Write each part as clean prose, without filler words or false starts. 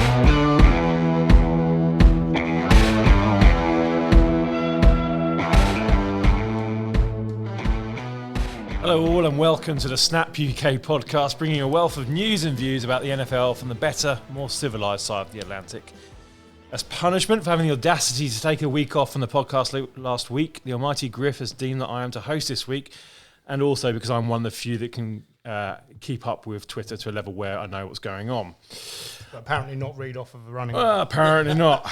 Hello all and welcome to the Snap UK podcast, bringing a wealth of news and views about the NFL from the better, more civilised side of the Atlantic. As punishment for having the audacity to take a week off from the podcast last week, the almighty Griff has deemed that I am to host this week, and also because I'm one of the few that can keep up with Twitter to a level where I know what's going on. But apparently not read off of the running. Apparently not.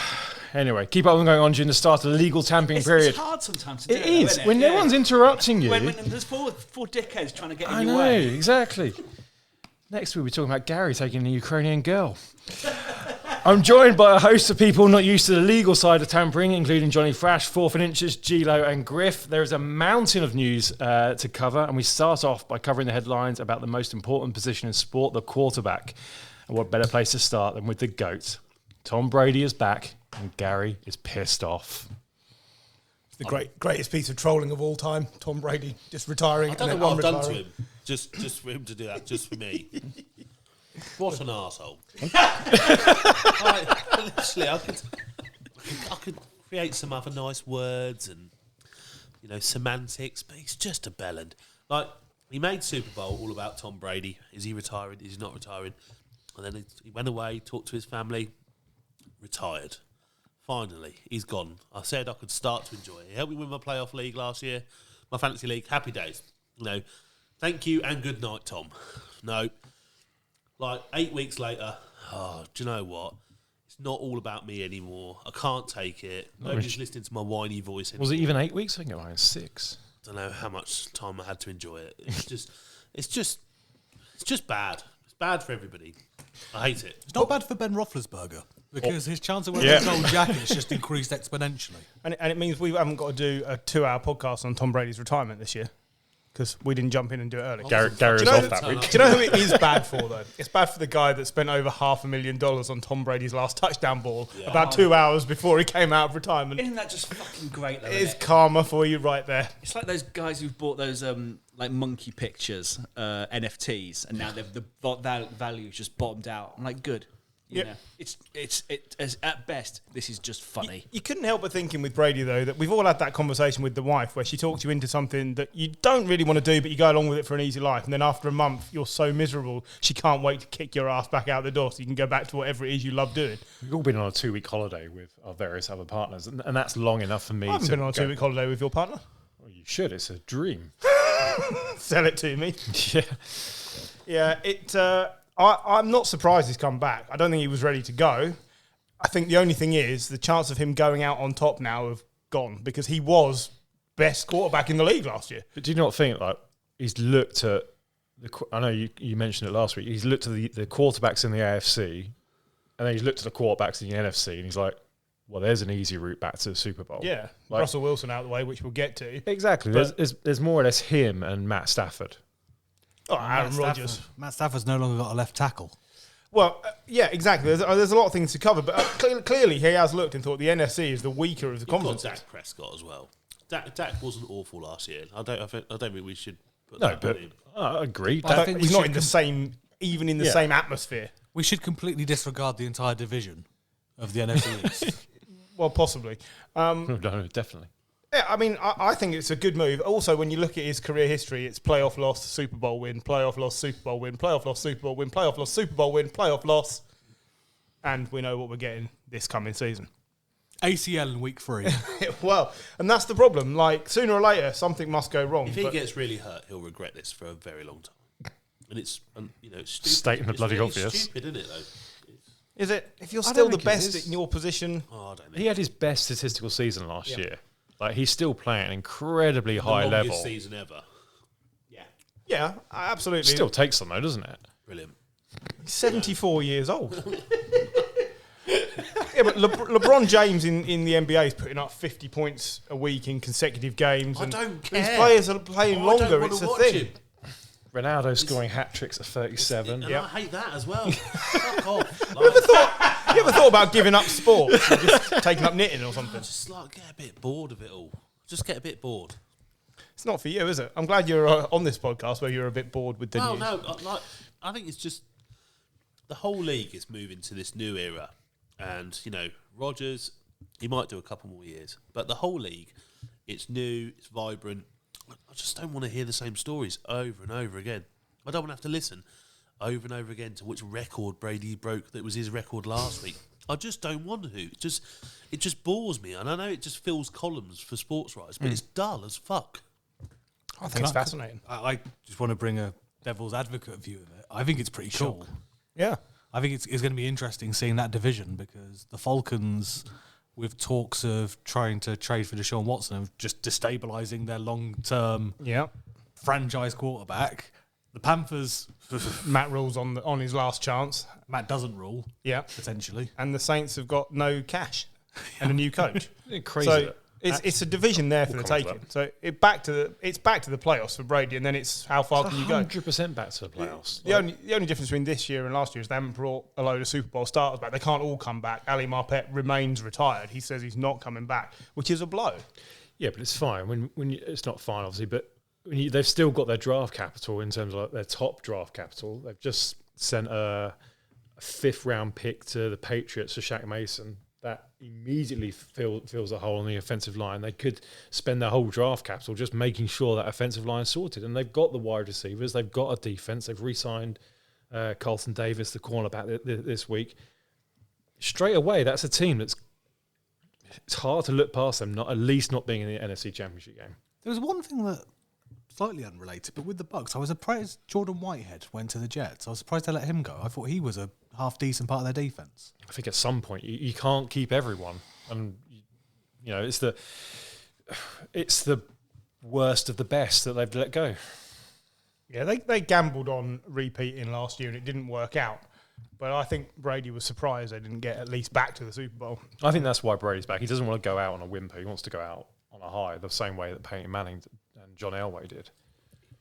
Anyway, keep up what's going on during the start of the legal tampering period. It's hard sometimes to do It is, isn't it? when no one's interrupting you. When there's four dickheads trying to get in I your know, way. exactly. Next week we're talking about Gary taking a Ukrainian girl. I'm joined by a host of people not used to the legal side of tampering, including Johnny Frash, 4th and Inches, Gilo and Griff. There is a mountain of news to cover, and we start off by covering the headlines about the most important position in sport, the quarterback. And what better place to start than with the GOAT. Tom Brady is back, and Gary is pissed off. The greatest piece of trolling of all time. Tom Brady just retiring. I don't know what I've done to him. Just for him to do that, just for me. What an arsehole. Literally, I could create some other nice words and, semantics, but he's just a bellend. Like, he made Super Bowl all about Tom Brady. Is he retiring? Is he not retiring? And then he went away, talked to his family, retired. Finally, he's gone. I said I could start to enjoy it. He helped me win my playoff league last year, my fantasy league. Happy days. Thank you and good night, Tom. No. Like, 8 weeks later, do you know what? It's not all about me anymore. I can't take it. Nobody's listening to my whiny voice anymore. Was it even 8 weeks? I think it was 6. I don't know how much time I had to enjoy it. It's just bad. It's bad for everybody. I hate it. It's not bad for Ben Roethlisberger because his chance of wearing a gold jacket has just increased exponentially. And it means we haven't got to do a 2-hour podcast on Tom Brady's retirement this year because we didn't jump in and do it early. Gary was off that week. Do you know who it is bad for, though? It's bad for the guy that spent over $500,000 on Tom Brady's last touchdown ball about 2 hours before he came out of retirement. Isn't that just fucking great, though? It's karma for you right there. It's like those guys who've bought those like monkey pictures, NFTs, and now the value's just bottomed out. I'm like, good. You know, it's at best, this is just funny. You couldn't help but thinking with Brady, though, that we've all had that conversation with the wife where she talks you into something that you don't really want to do, but you go along with it for an easy life. And then after a month, you're so miserable, she can't wait to kick your ass back out the door so you can go back to whatever it is you love doing. We've all been on a 2-week holiday with our various other partners, and that's long enough for me. I haven't been on a 2-week holiday with your partner. Well, you should. It's a dream. Sell it to me. Yeah. I'm not surprised he's come back. I don't think he was ready to go. I think the only thing is the chance of him going out on top now have gone because he was best quarterback in the league last year. But do you not think, like, he's looked at I know you mentioned it last week. He's looked at the quarterbacks in the AFC, and then he's looked at the quarterbacks in the NFC, and he's like, well, there's an easy route back to the Super Bowl. Yeah, like, Russell Wilson out of the way, which we'll get to. Exactly. There's more or less him and Matt Stafford. Oh, Aaron Rodgers. Matt Stafford's no longer got a left tackle. Well, yeah, exactly. There's a lot of things to cover, but clearly he has looked and thought the NFC is the weaker of the conferences. You've got Dak Prescott as well. Dak wasn't awful last year. I don't think we should put that on him. I agree. He's not in the same, even in the same atmosphere. We should completely disregard the entire division of the NFC East. Well, possibly. No, definitely. Yeah, I mean, I think it's a good move. Also, when you look at his career history, it's playoff loss, Super Bowl win, playoff loss, Super Bowl win, playoff loss, Super Bowl win, playoff loss, Super Bowl win, playoff loss. And we know what we're getting this coming season. ACL in week 3. Well, and that's the problem. Like, sooner or later, something must go wrong. If he gets really hurt, he'll regret this for a very long time. And it's stupid. Stating the bloody obvious. It's stupid, isn't it, though? Is it? If you're still the best in your position... Oh, I don't know. He had his best statistical season last year. Like, he's still playing at an incredibly high level. The longest season ever. Yeah, absolutely. Still takes them, though, doesn't it? Brilliant. He's 74 years old. Yeah, but LeBron James in the NBA is putting up 50 points a week in consecutive games. I don't care. These players are playing longer. It's a thing. Him. Ronaldo scoring hat-tricks at 37. And I hate that as well. Fuck off. You ever thought about giving up sports and just taking up knitting or something? Just get a bit bored of it all. Just get a bit bored. It's not for you, is it? I'm glad you're on this podcast where you're a bit bored with the news. No, I think it's just... the whole league is moving to this new era, and Rodgers, he might do a couple more years, but the whole league, it's new, it's vibrant. I just don't want to hear the same stories over and over again. I don't want to have to listen over and over again to which record Brady broke that was his record last week. I just don't want to. It just bores me, and I know it just fills columns for sports writers, but it's dull as fuck. I think it's fascinating. I just want to bring a devil's advocate view of it. I think it's pretty cool. Yeah. I think it's going to be interesting seeing that division, because the Falcons, with talks of trying to trade for Deshaun Watson, of just destabilising their long-term franchise quarterback. The Panthers, Matt rules on his last chance. Matt doesn't rule. Yeah. Potentially. And the Saints have got no cash and a new coach. Crazy. So it's a division there for the taking. So it's back to the playoffs for Brady, and then it's how far can you go? 100% back to the playoffs. The only difference between this year and last year is they haven't brought a load of Super Bowl starters back. They can't all come back. Ali Marpet remains retired. He says he's not coming back, which is a blow. Yeah, but it's fine. When it's not fine, obviously, but they've still got their draft capital in terms of like their top draft capital. They've just sent a 5th-round pick to the Patriots for Shaq Mason. That immediately fills a hole on the offensive line. They could spend their whole draft capital just making sure that offensive line is sorted. And they've got the wide receivers. They've got a defense. They've re-signed Carlton Davis, the cornerback, this week. Straight away, that's a team it's hard to look past them, at least not being in the NFC Championship game. There was one thing that, slightly unrelated, but with the Bucks, I was surprised Jordan Whitehead went to the Jets. I was surprised they let him go. I thought he was a half-decent part of their defense. I think at some point you can't keep everyone, and it's the worst of the best that they've let go. Yeah, they gambled on repeating last year and it didn't work out. But I think Brady was surprised they didn't get at least back to the Super Bowl. I think that's why Brady's back. He doesn't want to go out on a whimper. He wants to go out on a high, the same way that Peyton Manning and John Elway did.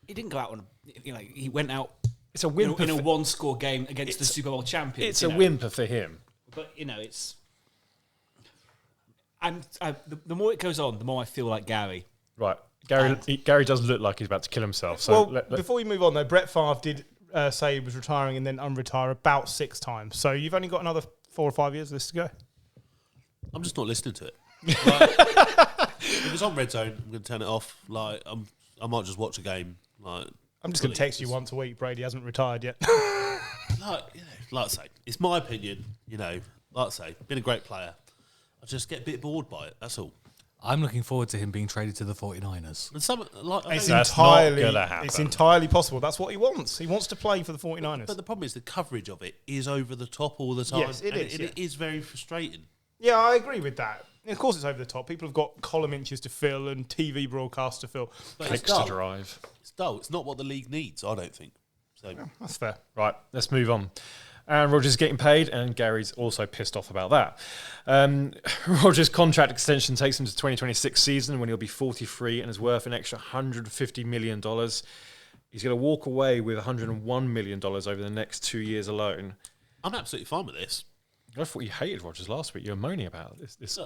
He didn't go out on he went out. It's a whimper in a one-score game against the Super Bowl champions. It's a whimper for him. But it's. And the more it goes on, the more I feel like Gary. Right, Gary does look like he's about to kill himself. So before we move on, though, Brett Favre did say he was retiring and then unretire about 6 times. So you've only got another 4 or 5 years of this to go. I'm just not listening to it. If it's on Red Zone, I'm going to turn it off. I might just watch a game. I'm just going to text you once a week. Brady hasn't retired yet. Like I say, it's my opinion. Like I say, been a great player. I just get a bit bored by it. That's all. I'm looking forward to him being traded to the 49ers. And It's entirely possible. That's what he wants. He wants to play for the 49ers. But the problem is the coverage of it is over the top all the time. Yes, it is. It is very frustrating. Yeah, I agree with that. Of course, it's over the top. People have got column inches to fill and TV broadcasts to fill. But Clicks to drive. It's dull. It's not what the league needs, I don't think. So That's fair. Right, let's move on. Aaron Rodgers is getting paid, and Gary's also pissed off about that. Rodgers' contract extension takes him to 2026 season when he'll be 43 and is worth an extra $150 million. He's going to walk away with $101 million over the next 2 years alone. I'm absolutely fine with this. I thought you hated Rodgers last week. You were moaning about this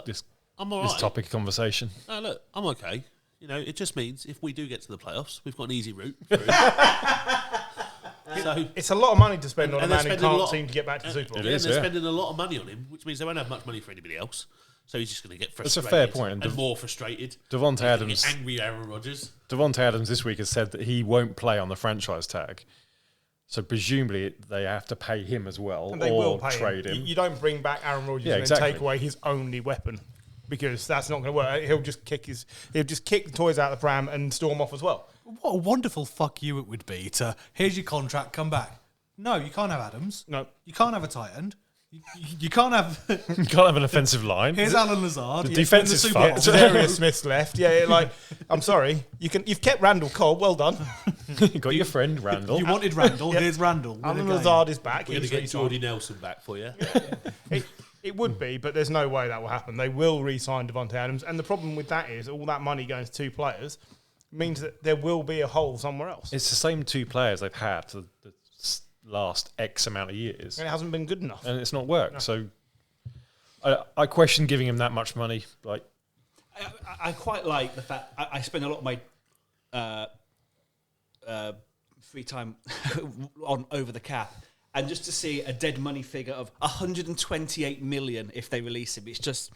I'm all right. this topic of conversation. No, look, I'm okay. It just means if we do get to the playoffs, we've got an easy route through. So It's a lot of money to spend on a and man they're who spending a can't lot- seem to get back to the Super Bowl. It they're is, yeah. spending a lot of money on him, which means they won't have much money for anybody else. So he's just going to get That's a frustrated. fair point. And more frustrated. Devontae He's gonna Adams. get angry Aaron Rodgers. Devontae Adams this week has said that he won't play on the franchise tag. So presumably they have to pay him as well, And they or will pay trade him. him. You don't bring back Aaron Rodgers Yeah, and exactly. then take away his only weapon, because that's not going to work. He'll just kick the toys out of the pram and storm off as well. What a wonderful fuck you it would be to, here's your contract, come back. No, you can't have Adams. No. You can't have a tight end. You can't have... You can't have an offensive line. Here's Alan Lazard. The defence is fucked. Darius Smith's left. Yeah, I'm sorry. You've kept Randall Cobb. Well done. You got your friend Randall. You wanted Randall. Here's Randall. Alan Lazard is back. We're going to He's get re-signed. Jordy Nelson back for you. It would be, but there's no way that will happen. They will re-sign Devontae Adams, and the problem with that is all that money going to 2 players means that there will be a hole somewhere else, It's the same 2 players they've had for the last X amount of years, and it hasn't been good enough. and it's not worked. No. So I question giving him that much money. Like, I quite like the fact I spend a lot of my free time on over the cap, And just to see a dead money figure of 128 million if they release him, it's just...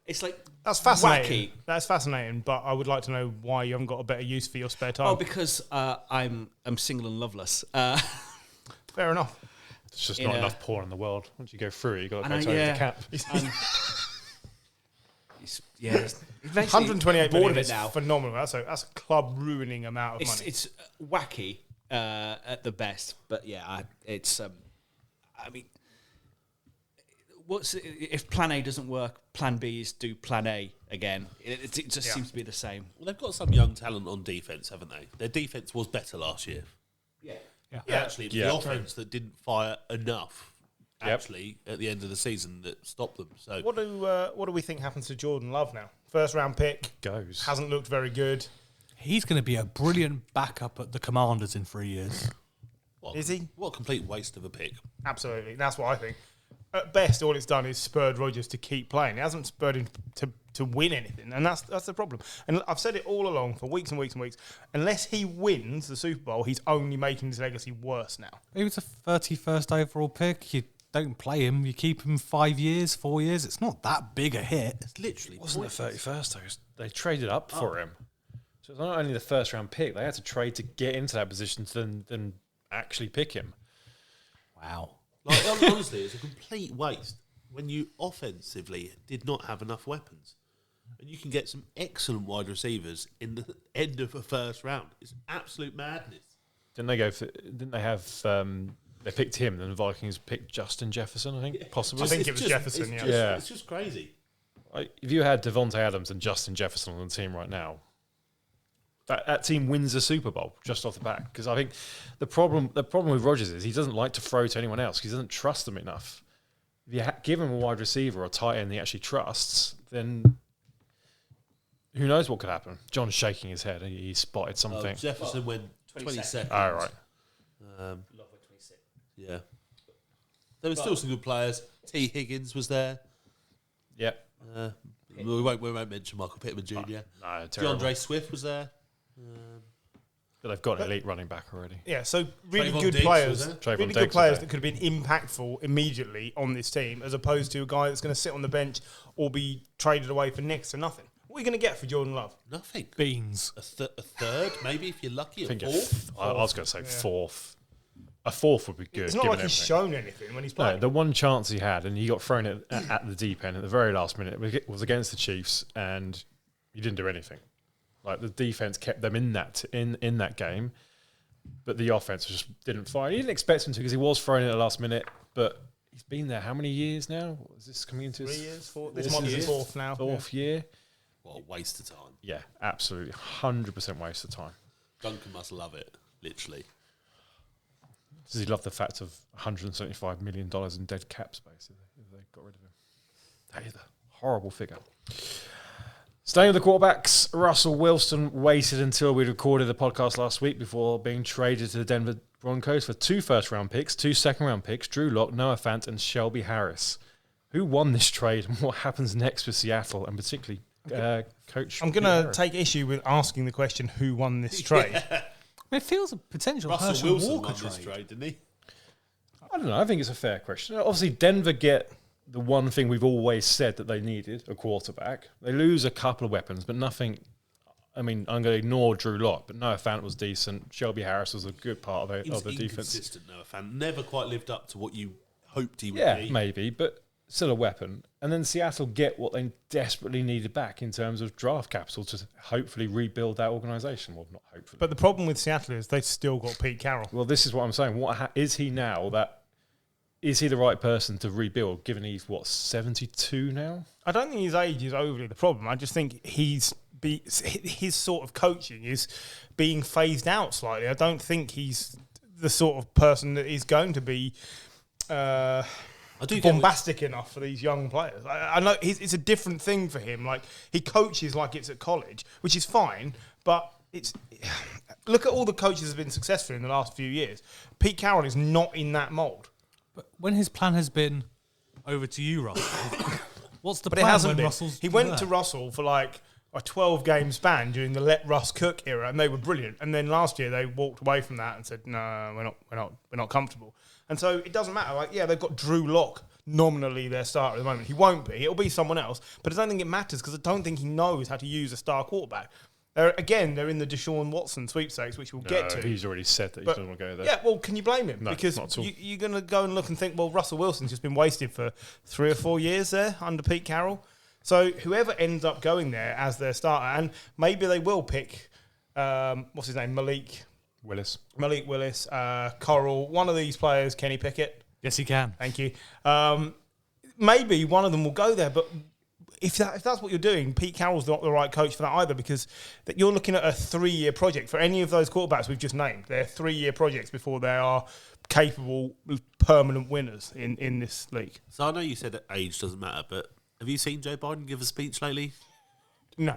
it's like That's fascinating. wacky. That's fascinating, but I would like to know why you haven't got a better use for your spare time. Oh, because I'm single and loveless. Fair enough. It's just In not a- enough porn in the world. Once you go through it, you've got to And go to yeah. the cap. It's 128 bored million of it is now. phenomenal. That's a club ruining amount of money. It's wacky at the best, but yeah, I mean, if Plan A doesn't work? Plan B is do Plan A again. It just seems to be the same. Well, they've got some young talent on defence, haven't they? Their defence was better last year. Yeah. Actually, it's Yeah. the offence that didn't fire enough. Actually, at the end of the season, that stopped them. So What do we think happens to Jordan Love now? First round pick, Goes. hasn't looked very good. He's going to be a brilliant backup at the Commanders in 3 years. Is he? What a complete waste of a pick. Absolutely. That's what I think. At best, all it's done is spurred Rodgers to keep playing. It hasn't spurred him to win anything, and that's the problem. And I've said it all along for weeks and weeks and weeks. Unless he wins the Super Bowl, he's only making his legacy worse now. He was a 31st overall pick. You don't play him. You keep him 5 years, 4 years. It's not that big a hit. It's literally Wasn't the pointless. 31st though? They traded up for him. So it's not only the first round pick, they had to trade to get into that position to then actually pick him. Wow. Like, honestly, it's a complete waste when you offensively did not have enough weapons. And you can get some excellent wide receivers in the end of a first round. It's absolute madness. Didn't they have they picked him, then the Vikings picked Justin Jefferson, I think, possibly. I think it was Jefferson, yeah. It's just crazy. Like, if you had Devontae Adams and Justin Jefferson on the team right now, that team wins the Super Bowl just off the bat. Because I think the problem with Rodgers is he doesn't like to throw to anyone else because he doesn't trust them enough. If you give him a wide receiver or a tight end he actually trusts, then who knows what could happen. John's shaking his head. He spotted something. Jefferson went 22nd. All right. Yeah. There were still some good players. T. Higgins was there. Yep. We won't mention Michael Pittman Jr. No, terrible. DeAndre Swift was there. But they've got an elite running back already. Yeah, so really Trayvon good Diggs players, was there? Trayvon really Diggs good was players there. that could have been impactful immediately on this team, as opposed to a guy that's going to sit on the bench or be traded away for next to nothing. What are you going to get for Jordan Love? Nothing. Beans. A third, maybe, if you're lucky. I think A fourth. I was going to say fourth. A fourth would be good. It's not given like he's everything. shown anything when he's No, playing. the one chance he had, and he got thrown at the deep end at the very last minute, was against the Chiefs, and he didn't do anything. Like the defense kept them in that game, but the offense just didn't fire. He didn't expect him to because he was thrown in at the last minute, but he's been there how many years now? Is this coming into 3 his years, four. This might be his fourth now. fourth year? What a waste of time. Yeah, absolutely, 100% waste of time. Duncan must love it, literally. Does he love the fact of $175 million in dead cap space if they got rid of him? That is a horrible figure. Staying with the quarterbacks, Russell Wilson waited until we recorded the podcast last week before being traded to the Denver Broncos for 2 first-round picks, 2 second-round picks, Drew Lock, Noah Fant, and Shelby Harris. Who won this trade and what happens next with Seattle, and particularly Coach I'm going to take issue with asking the question, who won this trade? It feels a potential Russell Herschel Wilson Walker won trade. this trade, didn't he? I don't know. I think it's a fair question. Obviously, Denver get the one thing we've always said that they needed, a quarterback. They lose a couple of weapons, but nothing. I mean, I'm going to ignore Drew Lock, but Noah Fant was decent. Shelby Harris was a good part of He was the defense. inconsistent, Noah Fant. Never quite lived up to what you hoped he would Yeah, be. maybe, but still a weapon. And then Seattle get what they desperately needed back in terms of draft capital to hopefully rebuild that organisation. Well, not hopefully. But the problem with Seattle is they've still got Pete Carroll. Well, this is what I'm saying. Is he now that? Is he the right person to rebuild, given he's, 72 now? I don't think his age is overly the problem. I just think his sort of coaching is being phased out slightly. I don't think he's the sort of person that is going to be I do get bombastic enough for these young players. I know it's a different thing for him. Like, he coaches like it's at college, which is fine, but it's... Look at all the coaches that have been successful in the last few years. Pete Carroll is not in that mould. But when his plan has been over to you, Russell, what's the But it plan hasn't when been. Russell's He went there? to Russell for like a 12-game span during the let Russ cook era, and they were brilliant. And then last year they walked away from that and said, "No, we're not comfortable." And so it doesn't matter. Like, yeah, they've got Drew Lock nominally their starter at the moment. He won't be. It'll be someone else. But I don't think it matters because I don't think he knows how to use a star quarterback. They're in the Deshaun Watson sweepstakes, which we'll get to. He's already said that he doesn't want to go there. Yeah, well, can you blame him? No, because not at all. you're going to go and look and think, well, Russell Wilson's just been wasted for 3 or 4 years there under Pete Carroll. So whoever ends up going there as their starter, and maybe they will pick, what's his name, Malik Willis, Coral, one of these players, Kenny Pickett. Yes, he can. Thank you. Maybe one of them will go there, but if that's what you're doing, Pete Carroll's not the right coach for that either, because that you're looking at a 3-year project for any of those quarterbacks we've just named. They're 3-year projects before they are capable, permanent winners in this league. So I know you said that age doesn't matter, but have you seen Joe Biden give a speech lately? No.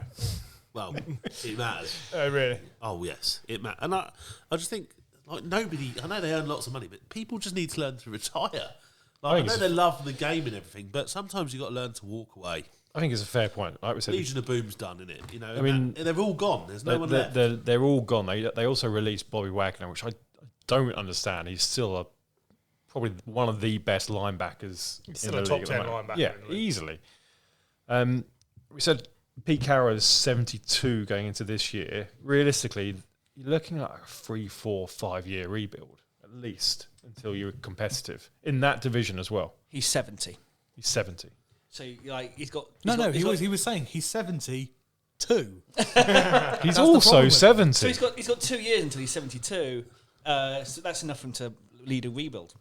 Well, it matters. Really? Oh, yes, it matters. And I just think, like, nobody, I know they earn lots of money, but people just need to learn to retire. Like, I know they love the game and everything, but sometimes you've got to learn to walk away. I think it's a fair point. Like we said, Legion of Boom's done, isn't it? You know, I mean, they're all gone. There's no one left. They're all gone. They also released Bobby Wagner, which I don't understand. He's still probably one of the best linebackers in still the a league top at the 10 moment. linebacker Yeah, in the league. easily. We said Pete Carroll is 72 going into this year. Realistically, you're looking at a 3, 4, 5 year rebuild at least until you're competitive in that division as well. He's 70. He's 70. So like he was saying he's 72. He's also 70. So he's got 2 years until he's 72. So that's enough for him to lead a rebuild.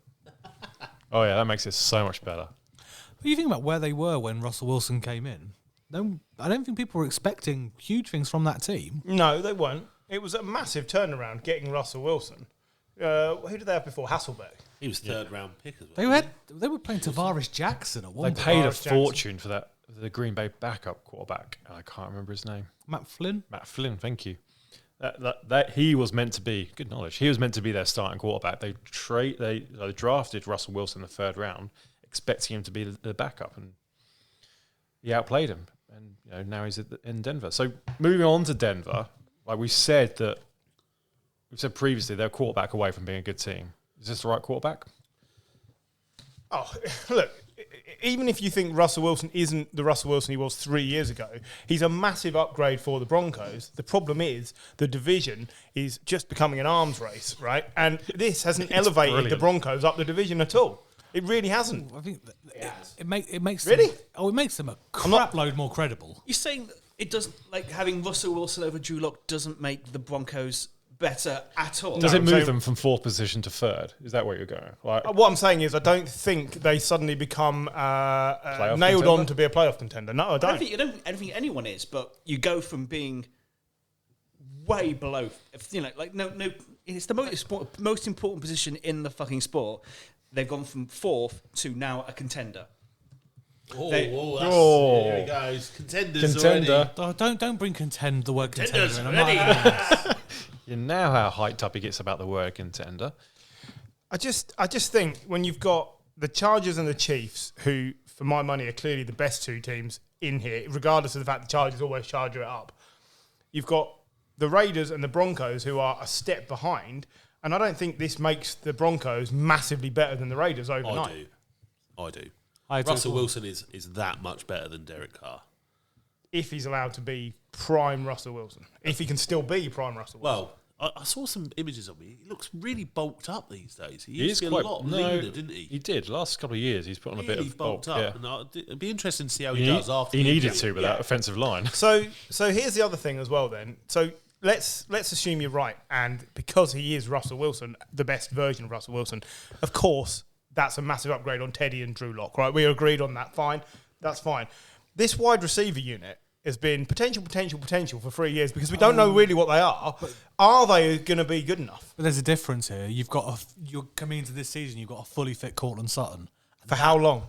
Oh yeah, that makes it so much better. But you think about where they were when Russell Wilson came in. No, I don't think people were expecting huge things from that team. No, they weren't. It was a massive turnaround getting Russell Wilson. Who did they have before? Hasselbeck. He was third-round pick as well. They were playing Tavares Jackson at one They point. paid a Tavares fortune for that. The Green Bay backup quarterback. I can't remember his name. Matt Flynn. Matt Flynn, thank you. That he was meant to be, good knowledge, he was meant to be their starting quarterback. They drafted Russell Wilson in the 3rd round, expecting him to be the backup, and he outplayed him. And now he's in Denver. So moving on to Denver, like we've said previously, they're a quarterback away from being a good team. Is this the right quarterback? Oh, look, even if you think Russell Wilson isn't the Russell Wilson he was 3 years ago, he's a massive upgrade for the Broncos. The problem is the division is just becoming an arms race, right? And this hasn't elevated brilliant. the Broncos up the division at all. It really hasn't. I think it makes Really? it makes them a crap load more credible. You're saying it doesn't, like having Russell Wilson over Drew Lock doesn't make the Broncos better at all? Does it I'm move saying- them from 4th position to 3rd? Is that where you're going? Like, What I'm saying is I don't think they suddenly become nailed contender? on to be a playoff contender. No, I I don't. don't think anyone is, but you go from being way below, it's the most important position in the fucking sport. They've gone from 4th to now a contender. Here he goes. Contenders Contender. already. Oh, don't bring the word contender in. I'm ready. not having this. You know how hyped up he gets about the word contender. I just think when you've got the Chargers and the Chiefs, who, for my money, are clearly the best 2 teams in here, regardless of the fact the Chargers always charge it up, you've got the Raiders and the Broncos, who are a step behind, and I don't think this makes the Broncos massively better than the Raiders overnight. I do. I do. Russell Wilson is that much better than Derek Carr. If he's allowed to be prime Russell Wilson. If he can still be prime Russell Wilson. Well, I saw some images of him. He looks really bulked up these days. He He used is to be quite a lot no, leaner, didn't he? He did. Last couple of years, he's put on a bit Really of bulked bulk. up. Yeah. And it'd be interesting to see how he does after. He the needed injury. to with that offensive line. So here's the other thing as well then. So let's assume you're right, and because he is Russell Wilson, the best version of Russell Wilson, of course, that's a massive upgrade on Teddy and Drew Lock, right? We agreed on that. Fine. That's fine. This wide receiver unit has been potential for 3 years because we don't know really what they are. Are they going to be good enough? But there's a difference here. You're coming into this season, you've got a fully fit Cortland Sutton. For how long?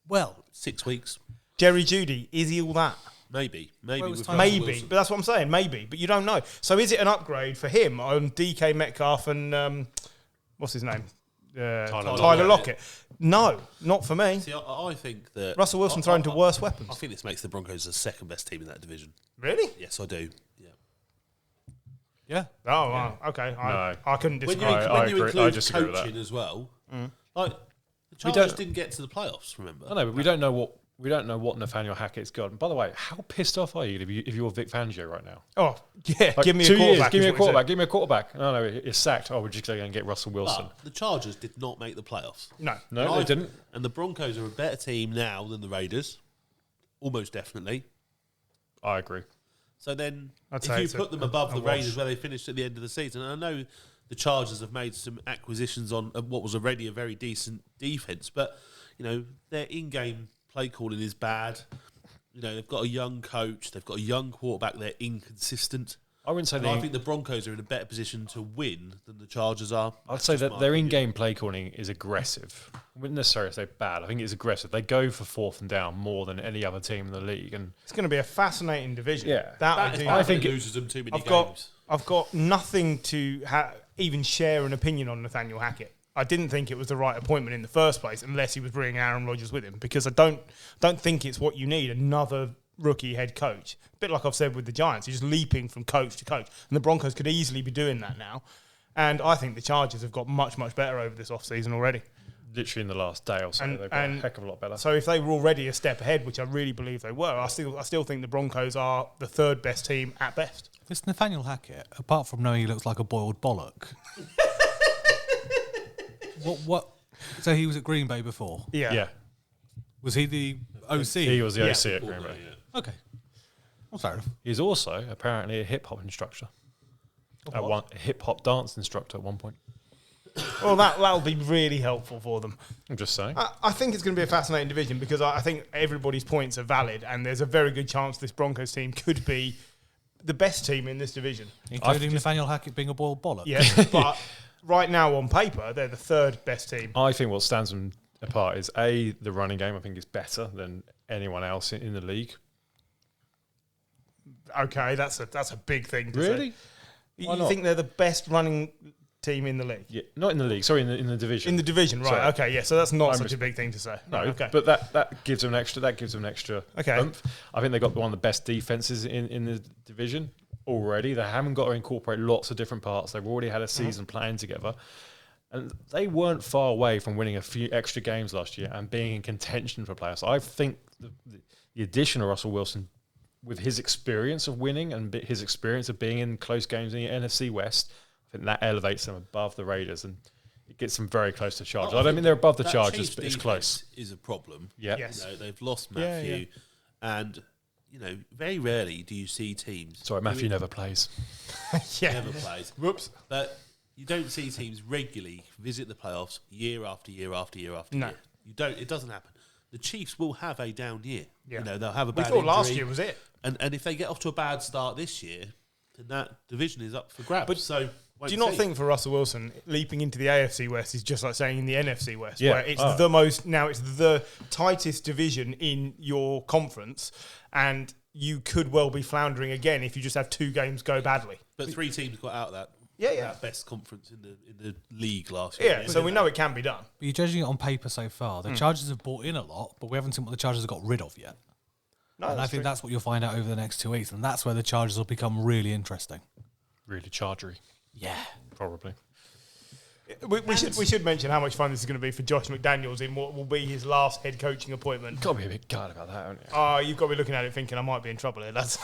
Well, 6 weeks. Jerry Jeudy, is he all that? Maybe. Well, it was with time- Russell Maybe, Wilson. but that's what I'm saying. Maybe, but you don't know. So is it an upgrade for him on DK Metcalf and what's his name? Tyler Lockett. No, not for me. See, I think that Russell Wilson thrown to worse weapons. I think this makes the Broncos the second best team in that division. Really? Yes, I do. Yeah. Yeah. Oh, wow. Okay. I couldn't disagree. When you include disagree with coaching that. as well, like the Chargers didn't get to the playoffs. Remember? I know, but we don't know what Nathaniel Hackett's got. And by the way, how pissed off are you if you're Vic Fangio right now? Oh, yeah. Like, Give me a 2 years, quarterback. give me a quarterback. Give me a quarterback. No, it's sacked. Oh, we're just going to get Russell Wilson. But the Chargers did not make the playoffs. No. No, they didn't. And the Broncos are a better team now than the Raiders, almost definitely. I agree. So then, I'd if say you it's put them above the wash. Raiders where they finished at the end of the season, and I know the Chargers have made some acquisitions on what was already a very decent defense, but their in-game play calling is bad. They've got a young coach, they've got a young quarterback. They're inconsistent. I wouldn't say I think the Broncos are in a better position to win than the Chargers are. I'd say that their in-game play calling is aggressive. I wouldn't necessarily say bad. I think it's aggressive. They go for 4th and down more than any other team in the league, and It's going to be a fascinating division. Yeah. I think it loses them too many games. I've got nothing to even share an opinion on Nathaniel Hackett. I didn't think it was the right appointment in the first place, unless he was bringing Aaron Rodgers with him, because I don't think it's what you need, another rookie head coach. A bit like I've said with the Giants, he's just leaping from coach to coach. And the Broncos could easily be doing that now. And I think the Chargers have got much, much better over this offseason already. literally in the last day or so, they've got a heck of a lot better. So if they were already a step ahead, which I really believe they were, I still think the Broncos are the 3rd best team at best. This Nathaniel Hackett, apart from knowing he looks like a boiled bollock, what? So he was at Green Bay before. Yeah. Was he the OC? He was the OC at Green Bay. Okay. Well, fair enough. He's also apparently a hip hop instructor. A hip hop dance instructor at one point. Well, that'll be really helpful for them. I'm just saying. I think it's going to be a fascinating division because I think everybody's points are valid, and there's a very good chance this Broncos team could be the best team in this division. Including Nathaniel Hackett being a boiled bollock. Yes, but right now on paper, they're the 3rd best team. I think what stands them apart is the running game. I think is better than anyone else in the league. Okay, that's a big thing to Really? say. You think they're the best running team in the league? Yeah, not in the league. Sorry, in the division. In the division, right? Sorry. Okay, yeah. So that's not such a big thing to say. No, okay. but that gives them an extra. That gives them an extra. Okay. Oomph. I think they got one of the best defenses in the division already. They haven't got to incorporate lots of different parts. They've already had a season playing together, and they weren't far away from winning a few extra games last year and being in contention for playoffs. I think the addition of Russell Wilson, with his experience of winning and his experience of being in close games in the NFC West, I think that elevates them above the Raiders and it gets them very close to Chargers. I don't mean they're above the Chargers, but it's close. Is a problem. Yeah. Yes. They've lost Matthew, and very rarely do you see teams. Sorry, Matthew never plays. Never plays. Whoops. But you don't see teams regularly visit the playoffs year after year after year after year. You don't. It doesn't happen. The Chiefs will have a down year. Yeah. They'll have a bad We thought injury. last year was it. And if they get off to a bad start this year, then that division is up for grabs. But so do you not think for Russell Wilson, leaping into the AFC West is just like saying in the NFC West, Yeah. where it's it's the tightest division in your conference, and you could well be floundering again if you just have 2 games go badly. But 3 teams got out of that. That best conference in the league last year. Yeah, so we know it can be done. But you're judging it on paper so far. The Chargers have bought in a lot, but we haven't seen what the Chargers have got rid of yet. No, and I think that's what you'll find out over the next 2 weeks, and that's where the Chargers will become really interesting. Really chargery. Yeah. Probably. We should mention how much fun this is going to be for Josh McDaniels in what will be his last head coaching appointment. Got to be a bit gutted about that, haven't you? Oh, you've got to be looking at it thinking I might be in trouble here. That's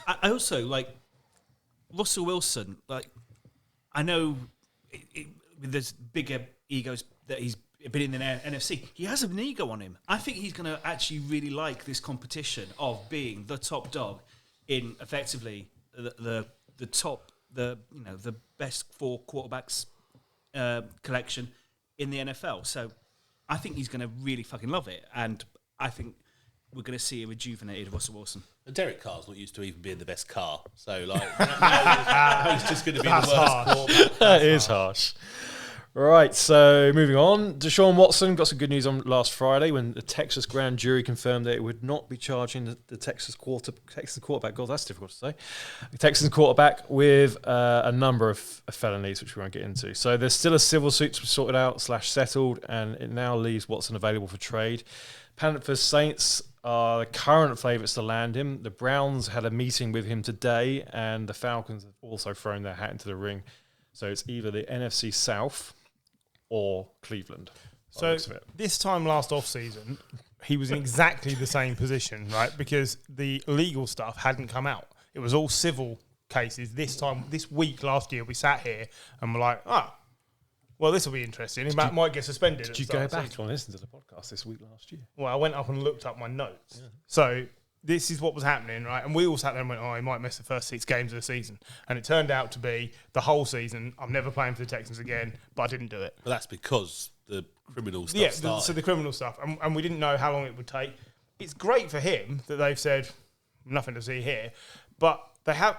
I also like Russell Wilson. Like, I know with this bigger egos that he's been in the NFC, he has an ego on him. I think he's going to actually really like this competition of being the top dog in effectively the top the best 4 quarterbacks collection in the NFL. So I think he's going to really fucking love it, and I think we're going to see a rejuvenated Russell Wilson. And Derek Carr's not used to even being the best car, so he's just going to be the worst quarterback. That is harsh. Right, so moving on. Deshaun Watson got some good news on last Friday when the Texas grand jury confirmed that it would not be charging the Texas quarterback. God, that's difficult to say. The Texans quarterback with a number of felonies, which we won't get into. So there's still a civil suit to be sorted out / settled, and it now leaves Watson available for trade. Panthers Saints are the current favourites to land him. The Browns had a meeting with him today, and the Falcons have also thrown their hat into the ring. So it's either the NFC South or Cleveland. So this time last off-season, he was in exactly the same position, right? Because the legal stuff hadn't come out. It was all civil cases. This week last year, we sat here and we're like, well, this will be interesting. He might get suspended. Did you go back and listen to the podcast this week last year? Well, I went up and looked up my notes. Yeah. So this is what was happening, right? And we all sat there and went, he might miss the first 6 games of the season. And it turned out to be the whole season. I'm never playing for the Texans again, but I didn't do it. But that's because the criminal stuff started. So the criminal stuff. And we didn't know how long it would take. It's great for him that they've said, nothing to see here. But they have...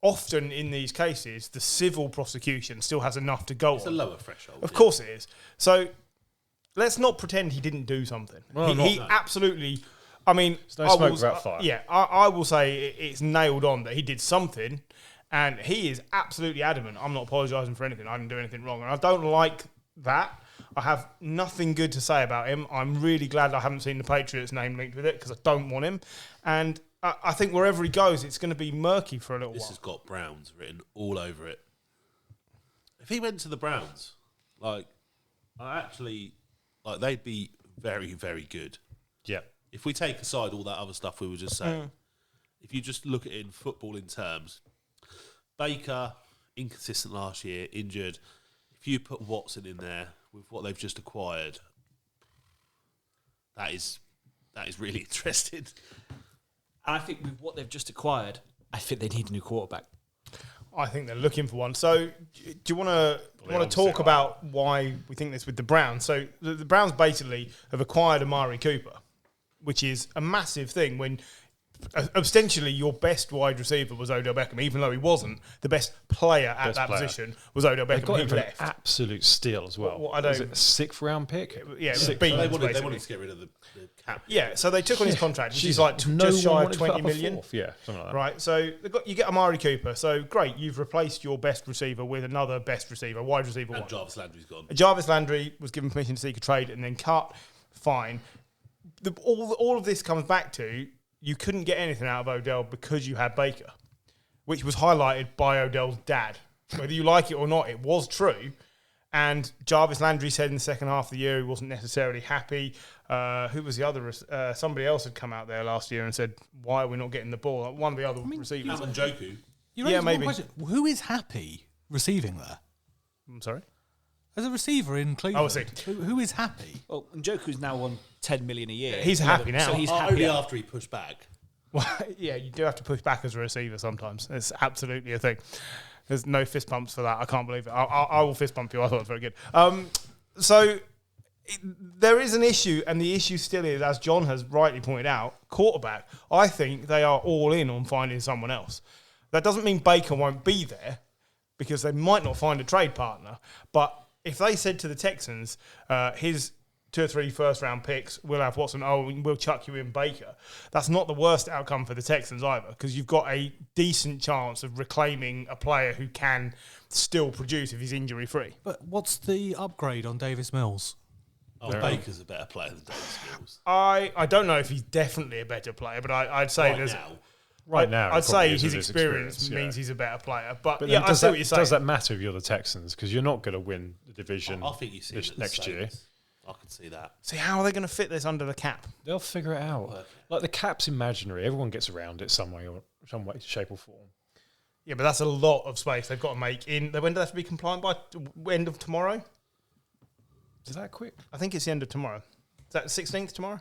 Often in these cases, the civil prosecution still has enough to go on. It's a lower threshold. Of course it is. So let's not pretend he didn't do something. Well, he absolutely... I mean, there's no smoke without fire. Yeah, I will say it's nailed on that he did something, and he is absolutely adamant. I'm not apologising for anything. I didn't do anything wrong, and I don't like that. I have nothing good to say about him. I'm really glad I haven't seen the Patriots name linked with it because I don't want him. And I think wherever he goes, it's going to be murky for a little while. This has got Browns written all over it. If he went to the Browns, they'd be very, very good. Yeah. If we take aside all that other stuff we were just saying, if you just look at it in footballing terms, Baker, inconsistent last year, injured. If you put Watson in there with what they've just acquired, that is really interesting. And I think with what they've just acquired, I think they need a new quarterback. I think they're looking for one. So do you want to talk about why we think this with the Browns? So the Browns basically have acquired Amari Cooper, which is a massive thing when ostensibly your best wide receiver was Odell Beckham, even though he wasn't. The best player at that position was Odell Beckham. They got him for left. An absolute steal as well. Was it a 6th round pick? Yeah, it was They wanted to get rid of the cap. Yeah, so they took on his contract, which is like no just shy one of 20 million. Yeah, something like that. Right, so you get Amari Cooper. So great, you've replaced your best receiver with another best receiver, wide receiver. And Jarvis Landry's gone. Jarvis Landry was given permission to seek a trade and then cut. Fine. All of this comes back to you couldn't get anything out of Odell because you had Baker, which was highlighted by Odell's dad. Whether you like it or not, it was true. And Jarvis Landry said in the second half of the year he wasn't necessarily happy. Who was the other? Somebody else had come out there last year and said, why are we not getting the ball? One of the other receivers. Njoku. Maybe. Question. Who is happy receiving there? I'm sorry? As a receiver in Cleveland, I see. Who is happy? Well, Njoku's now on $10 million a year. He's happy now. So he's happy Only after he pushed back. Well, yeah, you do have to push back as a receiver sometimes. It's absolutely a thing. There's no fist bumps for that. I can't believe it. I will fist bump you. I thought it was very good. There is an issue, and the issue still is, as John has rightly pointed out, quarterback. I think they are all in on finding someone else. That doesn't mean Baker won't be there, because they might not find a trade partner. But if they said to the Texans, his 2 or 3 first-round picks, we'll have Watson, we'll chuck you in Baker, that's not the worst outcome for the Texans either, because you've got a decent chance of reclaiming a player who can still produce if he's injury-free. But what's the upgrade on Davis Mills? Baker's a better player than Davis Mills. I don't know if he's definitely a better player, but I'd say Right now, I'd say his experience means he's a better player. But yeah, I see what you're saying. Does that matter if you're the Texans? Because you're not going to win the division I think you see next year. I can see that. See, how are they going to fit this under the cap? They'll figure it out. Like the cap's imaginary. Everyone gets around it some way, shape or form. Yeah, but that's a lot of space they've got to make in. When do they have to be compliant by? End of tomorrow? Is that quick? I think it's the end of tomorrow. Is that the 16th tomorrow?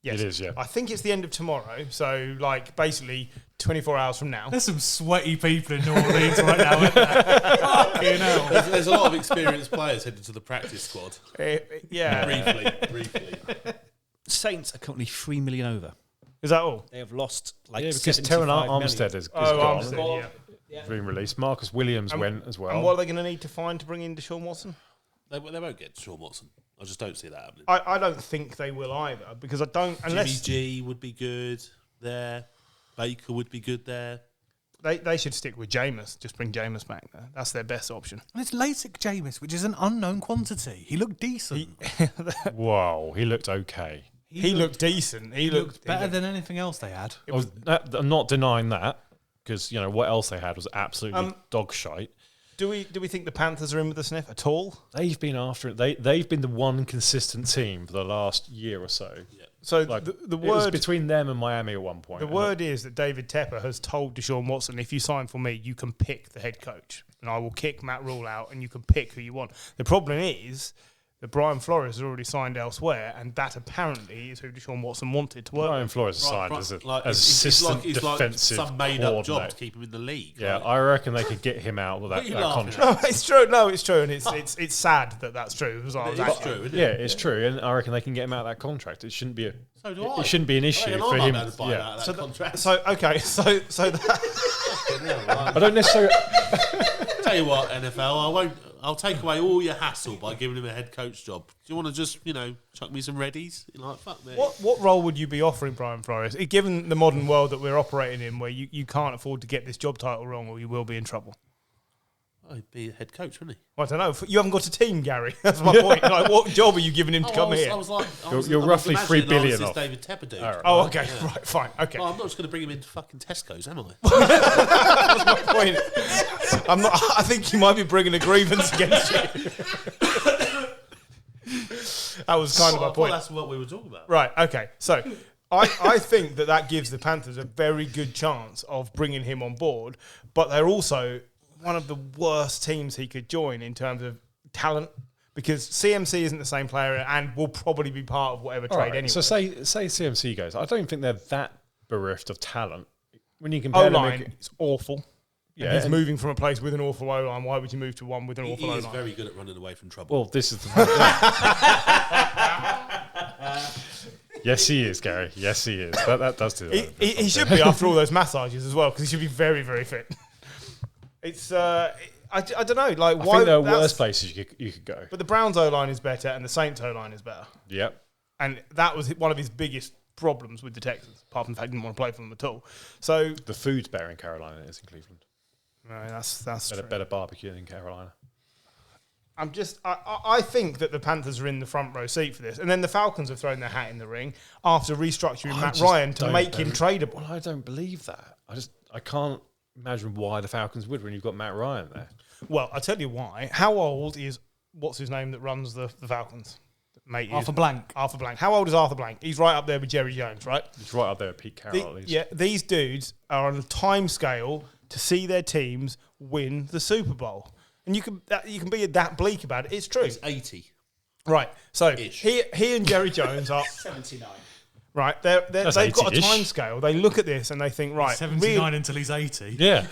Yes. It is, yeah. I think it's the end of tomorrow. So, basically 24 hours from now. There's some sweaty people in New Orleans right now, isn't there? Fucking hell. There's a lot of experienced players headed to the practice squad. Yeah. Briefly. Saints are currently $3 million over. Is that all? They have lost Because Terran Armstead is gone. Armstead, yeah. been released. Marcus Williams went as well. And what are they going to need to find to bring in Deshaun Watson? They won't get Deshaun Watson. I just don't see that happening. I don't think they will either, because I don't... Unless Jimmy G would be good there. Baker would be good there. They should stick with Jameis. Just bring Jameis back there. That's their best option. And it's LASIK Jameis, which is an unknown quantity. He looked decent. Whoa, he looked okay. He looked decent. He looked better than anything else they had. I'm not denying that, because what else they had was absolutely dog shite. Do we think the Panthers are in with the sniff at all? They've been after it. They've been the one consistent team for the last year or so. Yeah. So Like, the it was word between them and Miami at one point. the word is that David Tepper has told Deshaun Watson, if you sign for me, you can pick the head coach, and I will kick Matt Rule out, and you can pick who you want. The problem is that Brian Flores has already signed elsewhere, and that apparently is who Deshaun Watson wanted to work Brian with. Flores is signed as assistant it's defensive some made-up job to coordinator. keep him in the league. Yeah, right? I reckon they could get him out with What that are you laughing contract. No, it's true. No, it's true, and it's sad that that's true. Because I was It is actually- true, isn't Yeah, it? it's true, and I reckon they can get him out of that contract. It shouldn't be So do I. it shouldn't be an issue I for might him. be able to buy Yeah. out of that contract. So okay, so that I don't necessarily. Tell you what, NFL, I'll take away all your hassle by giving him a head coach job. Do you want to just, chuck me some readies? You're like, fuck me. what role would you be offering Brian Flores, given the modern world that we're operating in, where you can't afford to get this job title wrong, or you will be in trouble? Oh, he'd be a head coach, wouldn't he? Well, I don't know. You haven't got a team, Gary. That's my point. Like, what job are you giving him to come here? You're roughly $3 billion off. David Tepper dude. All right. Oh, okay, right, fine, okay. Oh, I'm not just going to bring him into fucking Tesco's, am I? That's my point. I'm not. I think you might be bringing a grievance against you. That was kind of my Well, point. that's what we were talking about. Right, okay. So I think that gives the Panthers a very good chance of bringing him on board, but they're also one of the worst teams he could join in terms of talent, because CMC isn't the same player and will probably be part of whatever trade anyway. So say CMC goes. I don't think they're that bereft of talent. When you compare them, O-line is awful. Yeah, Yeah, he's and- moving from a place with an awful O-line. Why would you move to one with an awful He is O-line? very good at running away from trouble. well, this is the Yes, he is, Gary. Yes, he is. That does do that. He should be after all those massages as well, because he should be very, very fit. It's I don't know, like I why think there are that's- worse places you could go. But the Browns O-line is better, and the Saints O-line is better, Yep. and that was one of his biggest problems with the Texans, apart from the fact he didn't want to play for them at all. So The food's better in Carolina than it is in Cleveland. no, that's true. Better barbecue in Carolina. I think that the Panthers are in the front row seat for this, and then the Falcons have thrown their hat in the ring after restructuring I Matt just Ryan to don't make him tradable. Well, I don't believe that. I can't imagine why the Falcons would when you've got Matt Ryan there. Well, I'll tell you why. How old is what's his name that runs the Falcons? Mate, Arthur Blank. Arthur Blank. How old is Arthur Blank? He's right up there with Jerry Jones, right? He's right up there with Pete Carroll, at least. Yeah, these dudes are on a time scale to see their teams win the Super Bowl, and you can be that bleak about it. It's true, He's 80. right? So Ish. he and Jerry Jones are 79. right. That's They've got a 80-ish. time scale. They look at this and they think, right, 79 until he's 80. Yeah.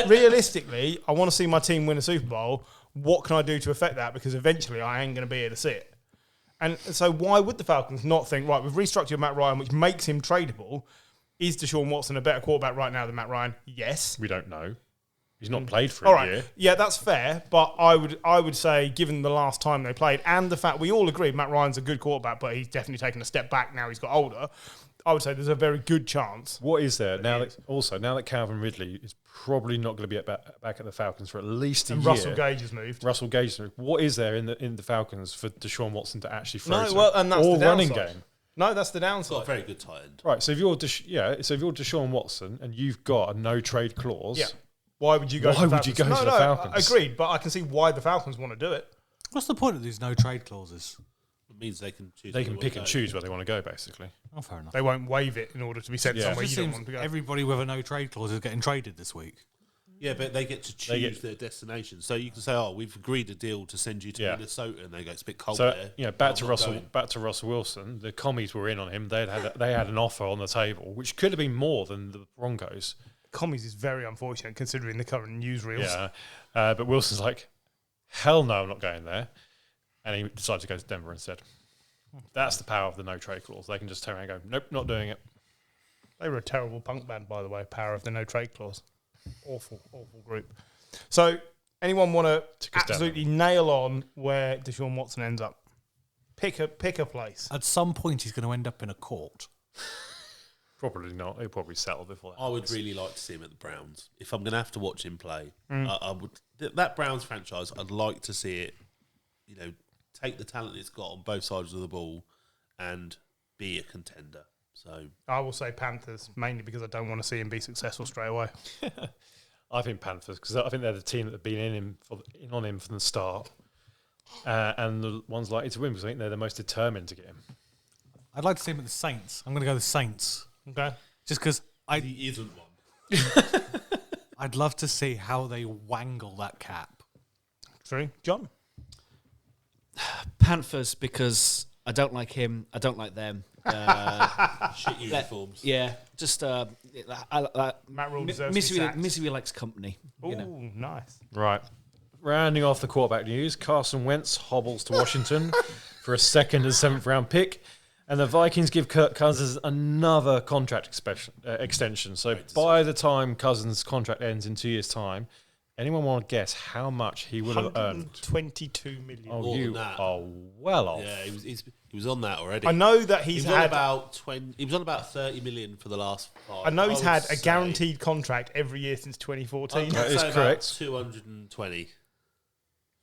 realistically, I want to see my team win a Super Bowl. What can I do to affect that? Because eventually I ain't going to be here to see it. And so why would the Falcons not think, right, we've restructured Matt Ryan, which makes him tradable. Is Deshaun Watson a better quarterback right now than Matt Ryan? Yes. We don't know. He's not played for All a right. year. Yeah, that's fair. But I would say, given the last time they played and the fact we all agree Matt Ryan's a good quarterback, but he's definitely taken a step back now he's got older, I would say there's a very good chance. What is there now that Calvin Ridley is probably not going to be back at the Falcons for at least a And year. Russell Gage has moved. Russell Gage. What is there in the Falcons for Deshaun Watson to actually throw? No, to? well, and that's or the running downside. game. No, that's the Got a downside. very good tight end. Right. So if you're Deshaun Watson and you've got a no trade clause, Yeah. Why would you go? Why to the would you Falcons? go to the Falcons? Agreed, but I can see why the Falcons want to do it. What's the point of these no trade clauses? It means they can choose. they where can they pick wanna and go. choose where they want to go, basically. Oh, fair enough. They won't waive it in order to be sent Yeah. somewhere It you just don't seems want to go. everybody with a no trade clause is getting traded this week. Yeah, but they get to choose their destination. So you can say, "Oh, we've agreed a deal to send you to Yeah. Minnesota," and they go, "It's a bit cold So there." back I'm to not Russell. going. Back to Russell Wilson. The commies were in on him. They had an offer on the table, which could have been more than the Broncos. Commies is very unfortunate considering the current newsreels. Yeah, but Wilson's like, hell no, I'm not going there, and he decided to go to Denver instead. That's the power of the no trade clause. They can just turn around and go, nope, not doing it. They were a terrible punk band, by the way. Power of the no trade clause. Awful group. So, anyone want to us down. absolutely nail on where Deshaun Watson ends up? Pick a place. At some point, he's going to end up in a court. Probably not. He'll probably settle before that. I would really like to see him at the Browns. If I'm going to have to watch him play, I would. That Browns franchise, I'd like to see it, take the talent it's got on both sides of the ball and be a contender. So I will say Panthers, mainly because I don't want to see him be successful straight away. I think Panthers, because I think they're the team that have been in on him from the start, and the ones likely to win because I think they're the most determined to get him. I'd like to see him at the Saints. I'm going to go the Saints. Okay. Just because he isn't one. I'd love to see how they wangle that cap. True. John? Panthers, because I don't like him. I don't like them. Shit uniforms. Yeah, just Matt Rule deserves to be sacked. misery likes company. Ooh, nice. Right. Rounding off the quarterback news, Carson Wentz hobbles to Washington for a 2nd and 7th round pick. And the Vikings give Kirk Cousins another contract extension. So by the time Cousins' contract ends in 2 years' time, anyone want to guess how much he would have earned? $122 million. Oh, More you than that. are well off. Yeah, he was on that already. I know that he he's was on had about 20. He was on about 30 million for the last 5. I know he's would had a say- guaranteed contract every year since 2014. That is say about correct. 220.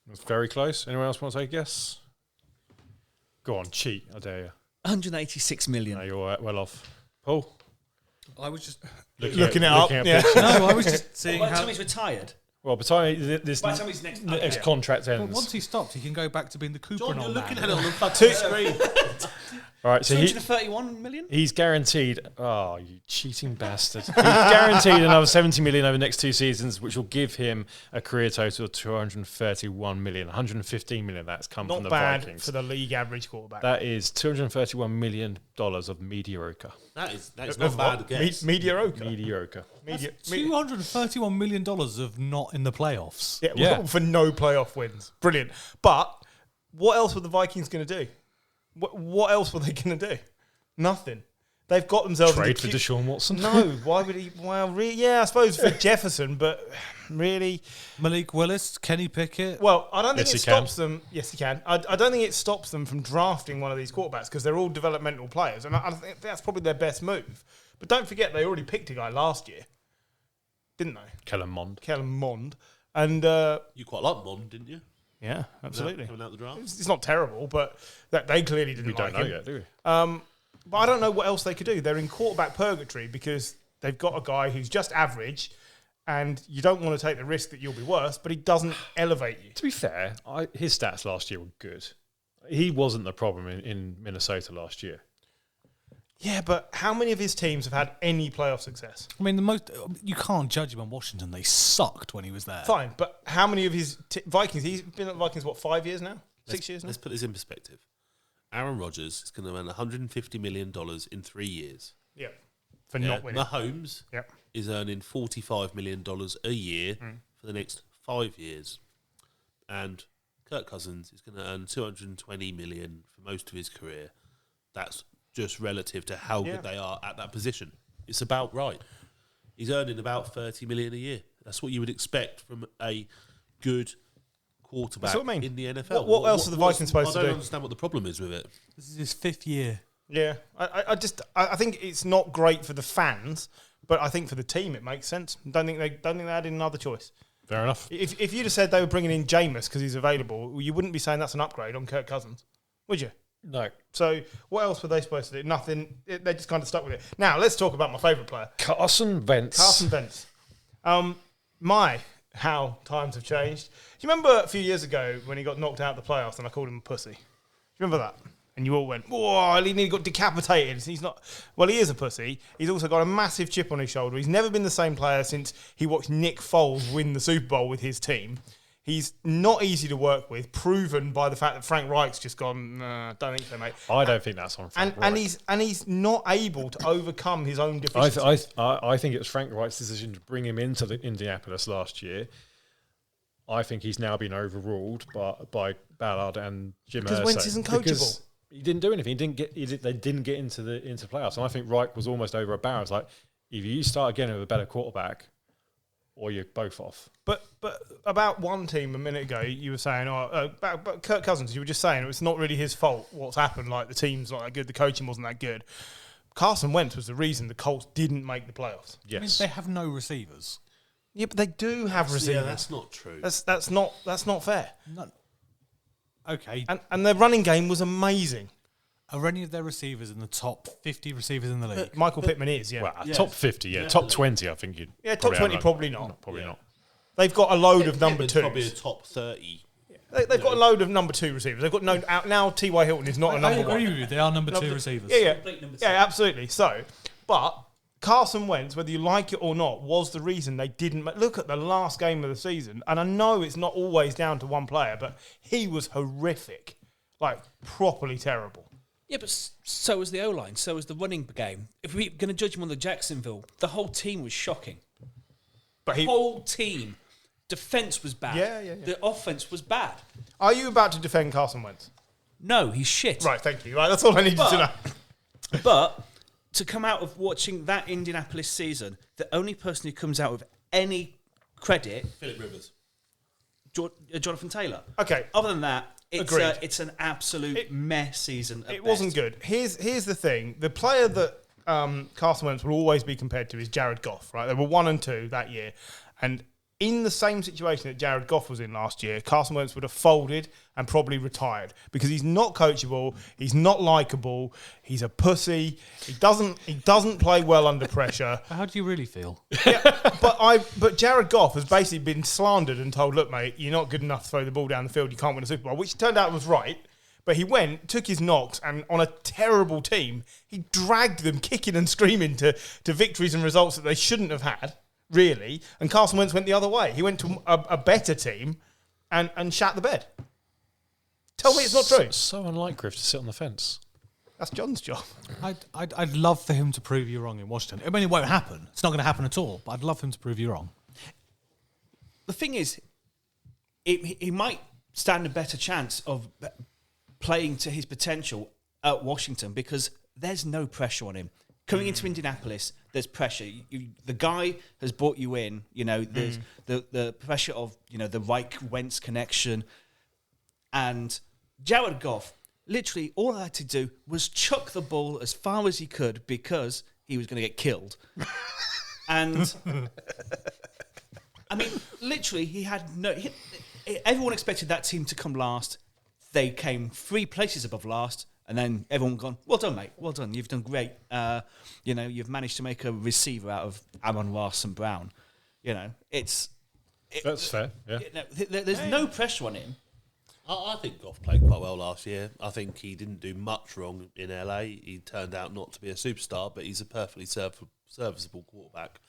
That's very close. Anyone else want to take a guess? Go on, cheat. I dare you. 186 million. No, you're well off. Paul? I was just Looking it up. at Yeah. pictures. no, I was just seeing By the how. time he's retired. Well, by the time this By the time he's next. contract But ends. once he stopped, he can go back to being the Cooper John, and you're all looking that. at it on the fucking screen. All right, so 231 million. he's guaranteed. Oh, you cheating bastard! He's guaranteed another 70 million over the next 2 seasons, which will give him a career total of 231 million. 115 million that's come from Not the bad Vikings. for the league average quarterback. That is 231 million dollars of mediocre. That is Of not bad what? guess. Mediocre. Mediocre. $231 million of not in the playoffs. Yeah, Yeah. for no playoff wins. Brilliant. But what else were the Vikings going to do? What else were they going to do? Nothing. They've got themselves Trade into for Deshaun Watson. No, why would he? Well, yeah, I suppose for Jefferson, but really, Malik Willis, Kenny Pickett. well, I don't think Yes, it he can. stops them. Yes, he can. I don't think it stops them from drafting one of these quarterbacks because they're all developmental players, and I think that's probably their best move. But don't forget, they already picked a guy last year, didn't they? Kellen Mond. Kellen Mond, and You quite like Mond, didn't you? yeah, absolutely. Coming out the draft. It's not terrible, but that they clearly didn't We don't like know him. yet, do we? But I don't know what else they could do. They're in quarterback purgatory because they've got a guy who's just average, and you don't want to take the risk that you'll be worse, but he doesn't elevate you. To be fair, his stats last year were good. He wasn't the problem in Minnesota last year. Yeah, but how many of his teams have had any playoff success? I mean, you can't judge him on Washington. They sucked when he was there. Fine, but how many of his Vikings? He's been at the Vikings, what, 5 years now? 6 years now? Let's put this in perspective. Aaron Rodgers is going to earn $150 million in 3 years. Yeah, for not winning. Mahomes Yep. is earning $45 million a year for the next 5 years. And Kirk Cousins is going to earn $220 million for most of his career. That's just relative to how good they are at that position. It's about right. He's earning about $30 million a year. That's what you would expect from a good quarterback That's what I mean. in the NFL. What else are the Vikings supposed to I do? don't understand what the problem is with it. This is his 5th year. Yeah, I think it's not great for the fans, but I think for the team it makes sense. Don't think they had another choice. Fair enough. If you'd have said they were bringing in Jameis because he's available, you wouldn't be saying that's an upgrade on Kirk Cousins, would you? No. So what else were they supposed to do? Nothing. They just kind of stuck with it. Now let's talk about my favourite player, Carson Wentz. Carson Wentz. How times have changed. Do you remember a few years ago when he got knocked out of the playoffs and I called him a pussy? Do you remember that? And you all went, whoa, he nearly got decapitated. He's not. Well, he is a pussy. He's also got a massive chip on his shoulder. He's never been the same player since he watched Nick Foles win the Super Bowl with his team. He's not easy to work with, proven by the fact that Frank Reich's just gone, nah, don't think so, mate. I don't think that's on Frank Reich. And he's not able to overcome his own deficiencies. I think it was Frank Reich's decision to bring him into the Indianapolis last year. I think he's now been overruled by Ballard and Jim Because Irsay. Wentz isn't coachable. Because he didn't do anything. They didn't get into playoffs. And I think Reich was almost over a barrel. It's like, either you start again with a better quarterback, or you're both off. But about one team a minute ago, you were saying, about Kirk Cousins, you were just saying it's not really his fault what's happened. Like, the team's not that good, the coaching wasn't that good. Carson Wentz was the reason the Colts didn't make the playoffs. Yes. I mean, they have no receivers. Yeah, but they do have receivers. Yeah, that's not true. That's not fair. None. Okay. And their running game was amazing. Are any of their receivers in the top 50 receivers in the league? Michael Pittman is, yeah. Well, Yes. top 50, yeah. Top 20, I think you'd. Yeah, top 20, have probably not. Probably Yeah. not. They've got a load of number Pittman's twos. probably a top 30. They've got a load of number 2 receivers. They've got now T.Y. Hilton is not a number I one. agree with you. They are number 2 receivers. Yeah, Complete number yeah, two. absolutely. So, but Carson Wentz, whether you like it or not, was the reason they didn't look at the last game of the season. And I know it's not always down to one player, but he was horrific, like properly terrible. Yeah, but so was the O-line, so was the running game. If we're going to judge him on the Jacksonville, the whole team was shocking. But The whole team. Defense was bad. Yeah. The offense was bad. Are you about to defend Carson Wentz? No, he's shit. Right, thank you. Right, that's all I needed to know. But to come out of watching that Indianapolis season, the only person who comes out with any credit, Philip Rivers. Jonathan Taylor. Okay. Other than that, Agreed. it's an absolute mess season. It wasn't good. Here's the thing. The player that Carson Wentz will always be compared to is Jared Goff, right? They were 1 and 2 that year. And in the same situation that Jared Goff was in last year, Carson Wentz would have folded and probably retired because he's not coachable, he's not likable, he's a pussy, he doesn't play well under pressure. How do you really feel? But Jared Goff has basically been slandered and told, look, mate, you're not good enough to throw the ball down the field, you can't win a Super Bowl, which turned out was right. But he went, took his knocks, and on a terrible team, he dragged them kicking and screaming to victories and results that they shouldn't have had, really. And Carson Wentz went the other way. He went to a better team and shat the bed. Tell me it's not true. So unlike Griff to sit on the fence. That's John's job. I'd love for him to prove you wrong in Washington. I mean, it won't happen. It's not going to happen at all. But I'd love him to prove you wrong. The thing is, he might stand a better chance of playing to his potential at Washington because there's no pressure on him. Coming into Indianapolis, there's pressure. The guy has brought you in. You know, there's the pressure of the Reich-Wentz connection, and Jared Goff. Literally, all I had to do was chuck the ball as far as he could because he was going to get killed. And I mean, literally, he had no. Everyone expected that team to come last. They came 3 places above last. And then everyone gone, well done, mate. Well done. You've done great. You've managed to make a receiver out of Amon-Ra St. Brown. That's fair, yeah. There's no pressure on him. I think Goff played quite well last year. I think he didn't do much wrong in LA. He turned out not to be a superstar, but he's a perfectly serviceable quarterback.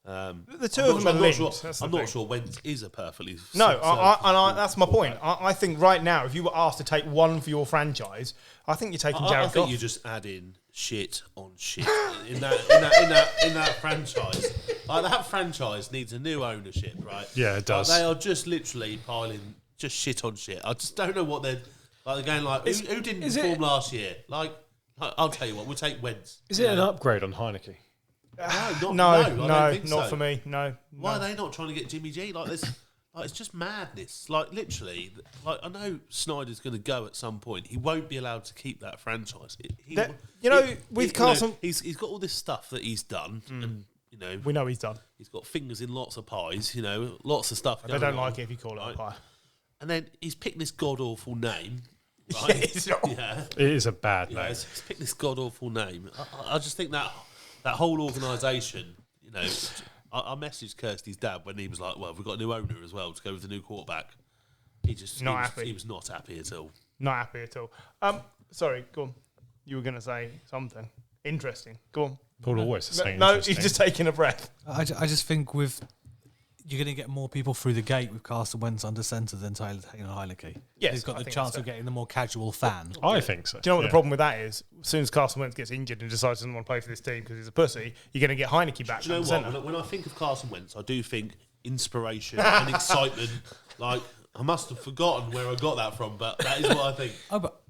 The two of them are linked. I'm not sure Wentz is a perfectly that's my point. I think right now, if you were asked to take one for your franchise, I think you're taking Jared I Goff. think you just add in shit on shit in that franchise. Like, that franchise needs a new ownership, right? Yeah, it does. They are just literally piling just shit on shit. I just don't know what they're going like. Who didn't perform last year? Like, I'll tell you what, we'll take Wentz. Is it an upgrade on Heineke? I don't think not so. for me. No. Why are they not trying to get Jimmy G like this? Like, it's just madness. Like, literally, I know Snyder's going to go at some point. He won't be allowed to keep that franchise. With Carson, he's got all this stuff that he's done, and we know he's done. he's got fingers in lots of pies. Lots of stuff. They don't like it if you call it a pie. And then he's picked this god awful name. Right? It is a bad name. He's picked this god awful name. I just think that whole organisation, I messaged Kirsty's dad when he was like, well, we've got a new owner as well to go with the new quarterback. He was not happy at all. Not happy at all. Sorry, go on. You were going to say something interesting. Go on. Paul always is saying No, he's just taking a breath. I just think you're going to get more people through the gate with Carson Wentz under centre than Taylor Heineke. Yes, he's got I the think chance that's of getting the more casual fan. I think so. Do you know what the problem with that is? As soon as Carson Wentz gets injured and decides he doesn't want to play for this team because he's a pussy, you're going to get Heineke back. Do you know what? When I think of Carson Wentz, I do think inspiration and excitement. Like, I must have forgotten where I got that from, but that is what I think. Oh, but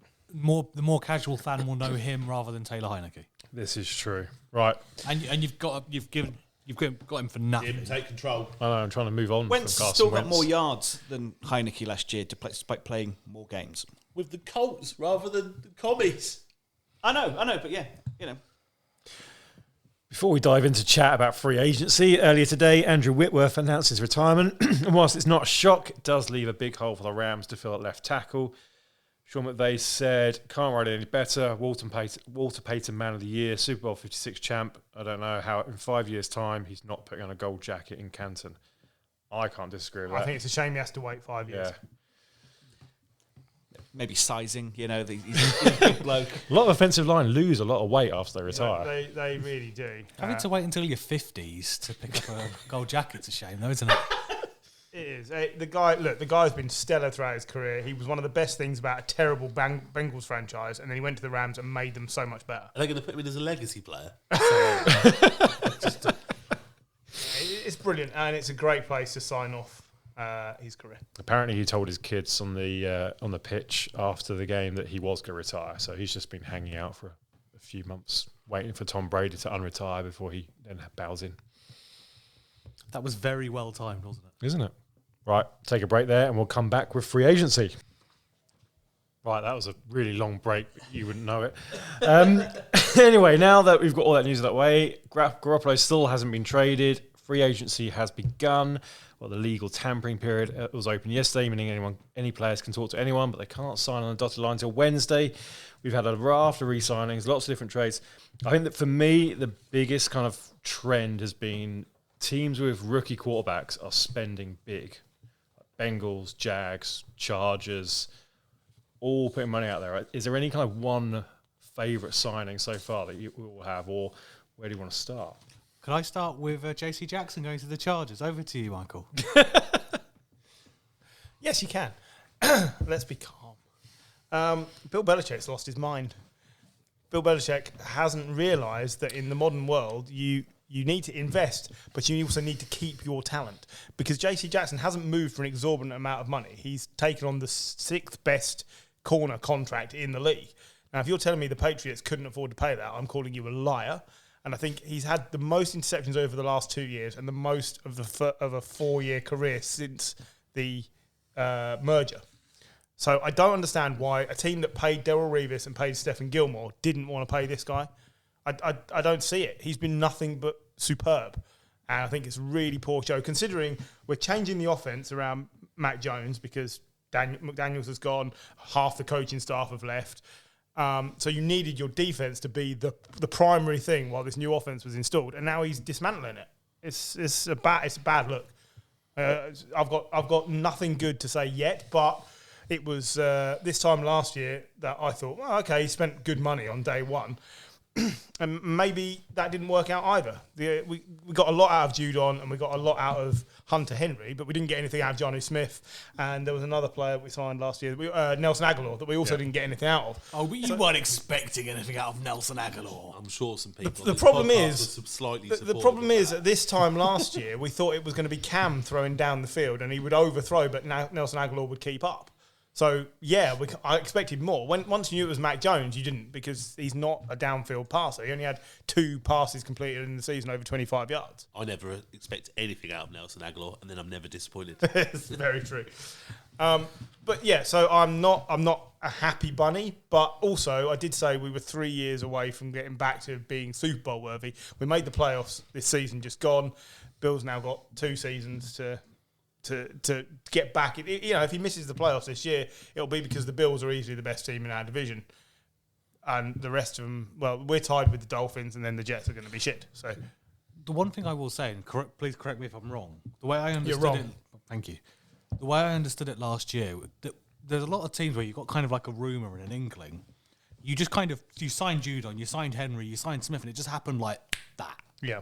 the more casual fan will know him rather than Taylor Heineke. This is true. Right. And you've You've got him for nothing. Didn't take control. I know, I'm trying to move on Wentz from Carson still got Wentz. more yards than Heineke last year despite playing more games. With the Colts rather than the commies. I know, but yeah, Before we dive into chat about free agency, earlier today, Andrew Whitworth announced his retirement. And whilst it's not a shock, it does leave a big hole for the Rams to fill at left tackle. Sean McVay said, can't write it any better. Walter Payton Man of the Year, Super Bowl 56 champ. I don't know how in 5 years' time he's not putting on a gold jacket in Canton. I can't disagree with that. I think it's a shame he has to wait 5 years. Yeah. maybe sizing. He's a big bloke. A lot of offensive line lose a lot of weight after they retire. They really do. Having to wait until your 50s to pick up a gold jacket's a shame, though, isn't it? It is. The guy's been stellar throughout his career. He was one of the best things about a terrible Bengals franchise, and then he went to the Rams and made them so much better. Are they going to put him in as a legacy player? It's brilliant, and it's a great place to sign off his career. Apparently, he told his kids on the pitch after the game that he was going to retire. So he's just been hanging out for a few months, waiting for Tom Brady to unretire before he then bows in. That was very well timed, wasn't it? Isn't it? Right, take a break there, and we'll come back with free agency. Right, that was a really long break. You wouldn't know it. Anyway, now that we've got all that news that way, Garoppolo still hasn't been traded. Free agency has begun. Well, the legal tampering period was open yesterday, meaning any players can talk to anyone, but they can't sign on the dotted line until Wednesday. We've had a raft of re-signings, lots of different trades. I think that for me, the biggest kind of trend has been teams with rookie quarterbacks are spending big. Bengals, Jags, Chargers, all putting money out there. Is there any kind of one favourite signing so far that you all have, or where do you want to start? Could I start with J.C. Jackson going to the Chargers? Over to you, Michael. Yes, you can. Let's be calm. Bill Belichick's lost his mind. Bill Belichick hasn't realised that in the modern world, you need to invest, but you also need to keep your talent. Because J.C. Jackson hasn't moved for an exorbitant amount of money. He's taken on the 6th best corner contract in the league. Now, if you're telling me the Patriots couldn't afford to pay that, I'm calling you a liar. And I think he's had the most interceptions over the last 2 years and the most of a 4-year career since the merger. So I don't understand why a team that paid Darrelle Revis and paid Stephen Gilmore didn't want to pay this guy. I don't see it. He's been nothing but superb. And I think it's a really poor show, considering we're changing the offense around Mac Jones because McDaniels has gone, half the coaching staff have left. So you needed your defense to be the primary thing while this new offense was installed, and now he's dismantling it. It's a bad look. I've got nothing good to say yet, but it was this time last year that I thought, well, okay, he spent good money on day one. And maybe that didn't work out either. We got a lot out of Judon and we got a lot out of Hunter Henry, but we didn't get anything out of Jonnu Smith. And there was another player we signed last year, Nelson Aguilar, that we also didn't get anything out of. Oh, but you weren't expecting anything out of Nelson Aguilar. I'm sure some people. The problem is that this time last year we thought it was going to be Cam throwing down the field and he would overthrow, but Nelson Aguilar would keep up. So, yeah, I expected more. Once you knew it was Mac Jones, you didn't, because he's not a downfield passer. He only had 2 passes completed in the season over 25 yards. I never expect anything out of Nelson Aguilar, and then I'm never disappointed. It's very true. But, yeah, so I'm not a happy bunny, but also I did say we were 3 years away from getting back to being Super Bowl worthy. We made the playoffs this season, just gone. Bill's now got 2 seasons to get back. If he misses the playoffs this year, it'll be because the Bills are easily the best team in our division. And the rest of them, well, we're tied with the Dolphins and then the Jets are going to be shit. So The one thing I will say, and please correct me if I'm wrong, the way I understood wrong. it... Thank you. The way I understood it last year, there's a lot of teams where you've got kind of like a rumour and an inkling. You just you signed Judon, you signed Henry, you signed Smith, and it just happened like that. yeah,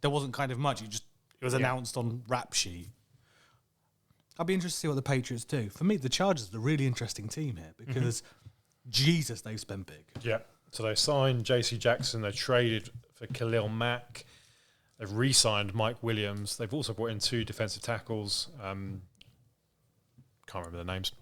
There wasn't kind of much. It was announced on rap sheet. I'd be interested to see what the Patriots do. For me, the Chargers are a really interesting team here because, Jesus, they've spent big. Yeah. So they signed J.C. Jackson. They traded for Khalil Mack. They've re-signed Mike Williams. They've also brought in 2 defensive tackles. Can't remember the names.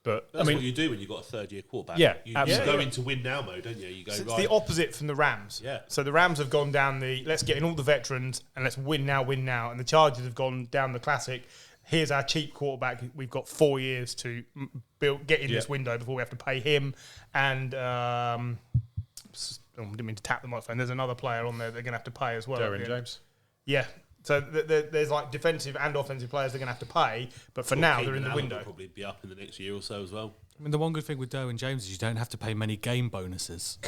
But That's what you do when you've got a third-year quarterback. Yeah, you absolutely. go into win now mode, don't you? You go It's right. the opposite from the Rams. Yeah. So the Rams have gone down let's get in all the veterans and let's win now. And the Chargers have gone down the classic. Here's our cheap quarterback. We've got 4 years to get in this window before we have to pay him. And I didn't mean to tap the microphone. There's another player on there they're going to have to pay as well. Derwin James. Yeah. So there's like defensive and offensive players they're going to have to pay. But for now, they're in the window. Will probably be up in the next year or so as well. I mean, the one good thing with Derwin James is you don't have to pay many game bonuses. I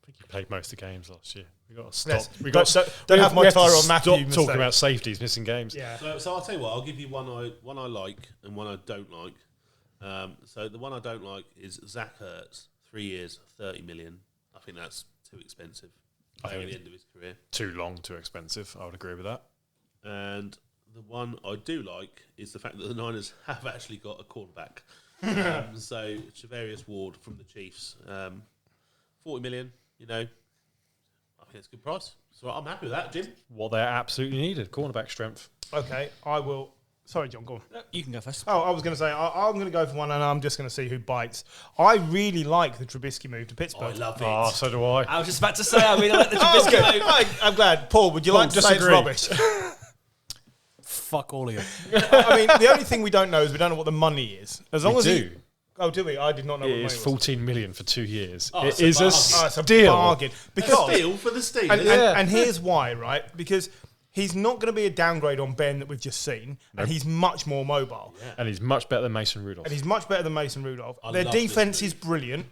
think he played most of the games last year. We got to stop. Yes. We got Don't have my we have to Tyrann Mathieu stop mistake. talking about safeties missing games. Yeah. So I'll tell you what. I'll give you one I like and one I don't like. So the one I don't like is Zach Ertz, 3 years, 30 million. I think that's too expensive. I think at the end of his career. Too long, too expensive. I would agree with that. And the one I do like is the fact that the Niners have actually got a quarterback. So Charvarius Ward from the Chiefs, 40 million. I think it's a good price. So I'm happy with that, Jim. What they absolutely needed, cornerback strength. Okay, I will. Sorry, John, go on. You can go first. Oh, I was going to say, I'm going to go for one, and I'm just going to see who bites. I really like the Trubisky move to Pittsburgh. I love it. Oh, so do I. I was just about to say, I really like the Trubisky move. I'm glad. Paul, would you like to say it's disagree. rubbish? Fuck all of you. I mean, the only thing we don't know is we don't know what the money is. As long We as do. Oh, do we? I did not know what It the is money was. 14 million for 2 years. Oh, It it's a is a bargain. Oh, it's a steal. bargain. Because Steal for the Steelers. and here's why, right? Because he's not going to be a downgrade on Ben that we've just seen, and he's much more mobile. Yeah. And he's much better than Mason Rudolph. And he's much better than Mason Rudolph. I Their love this defense move. is brilliant.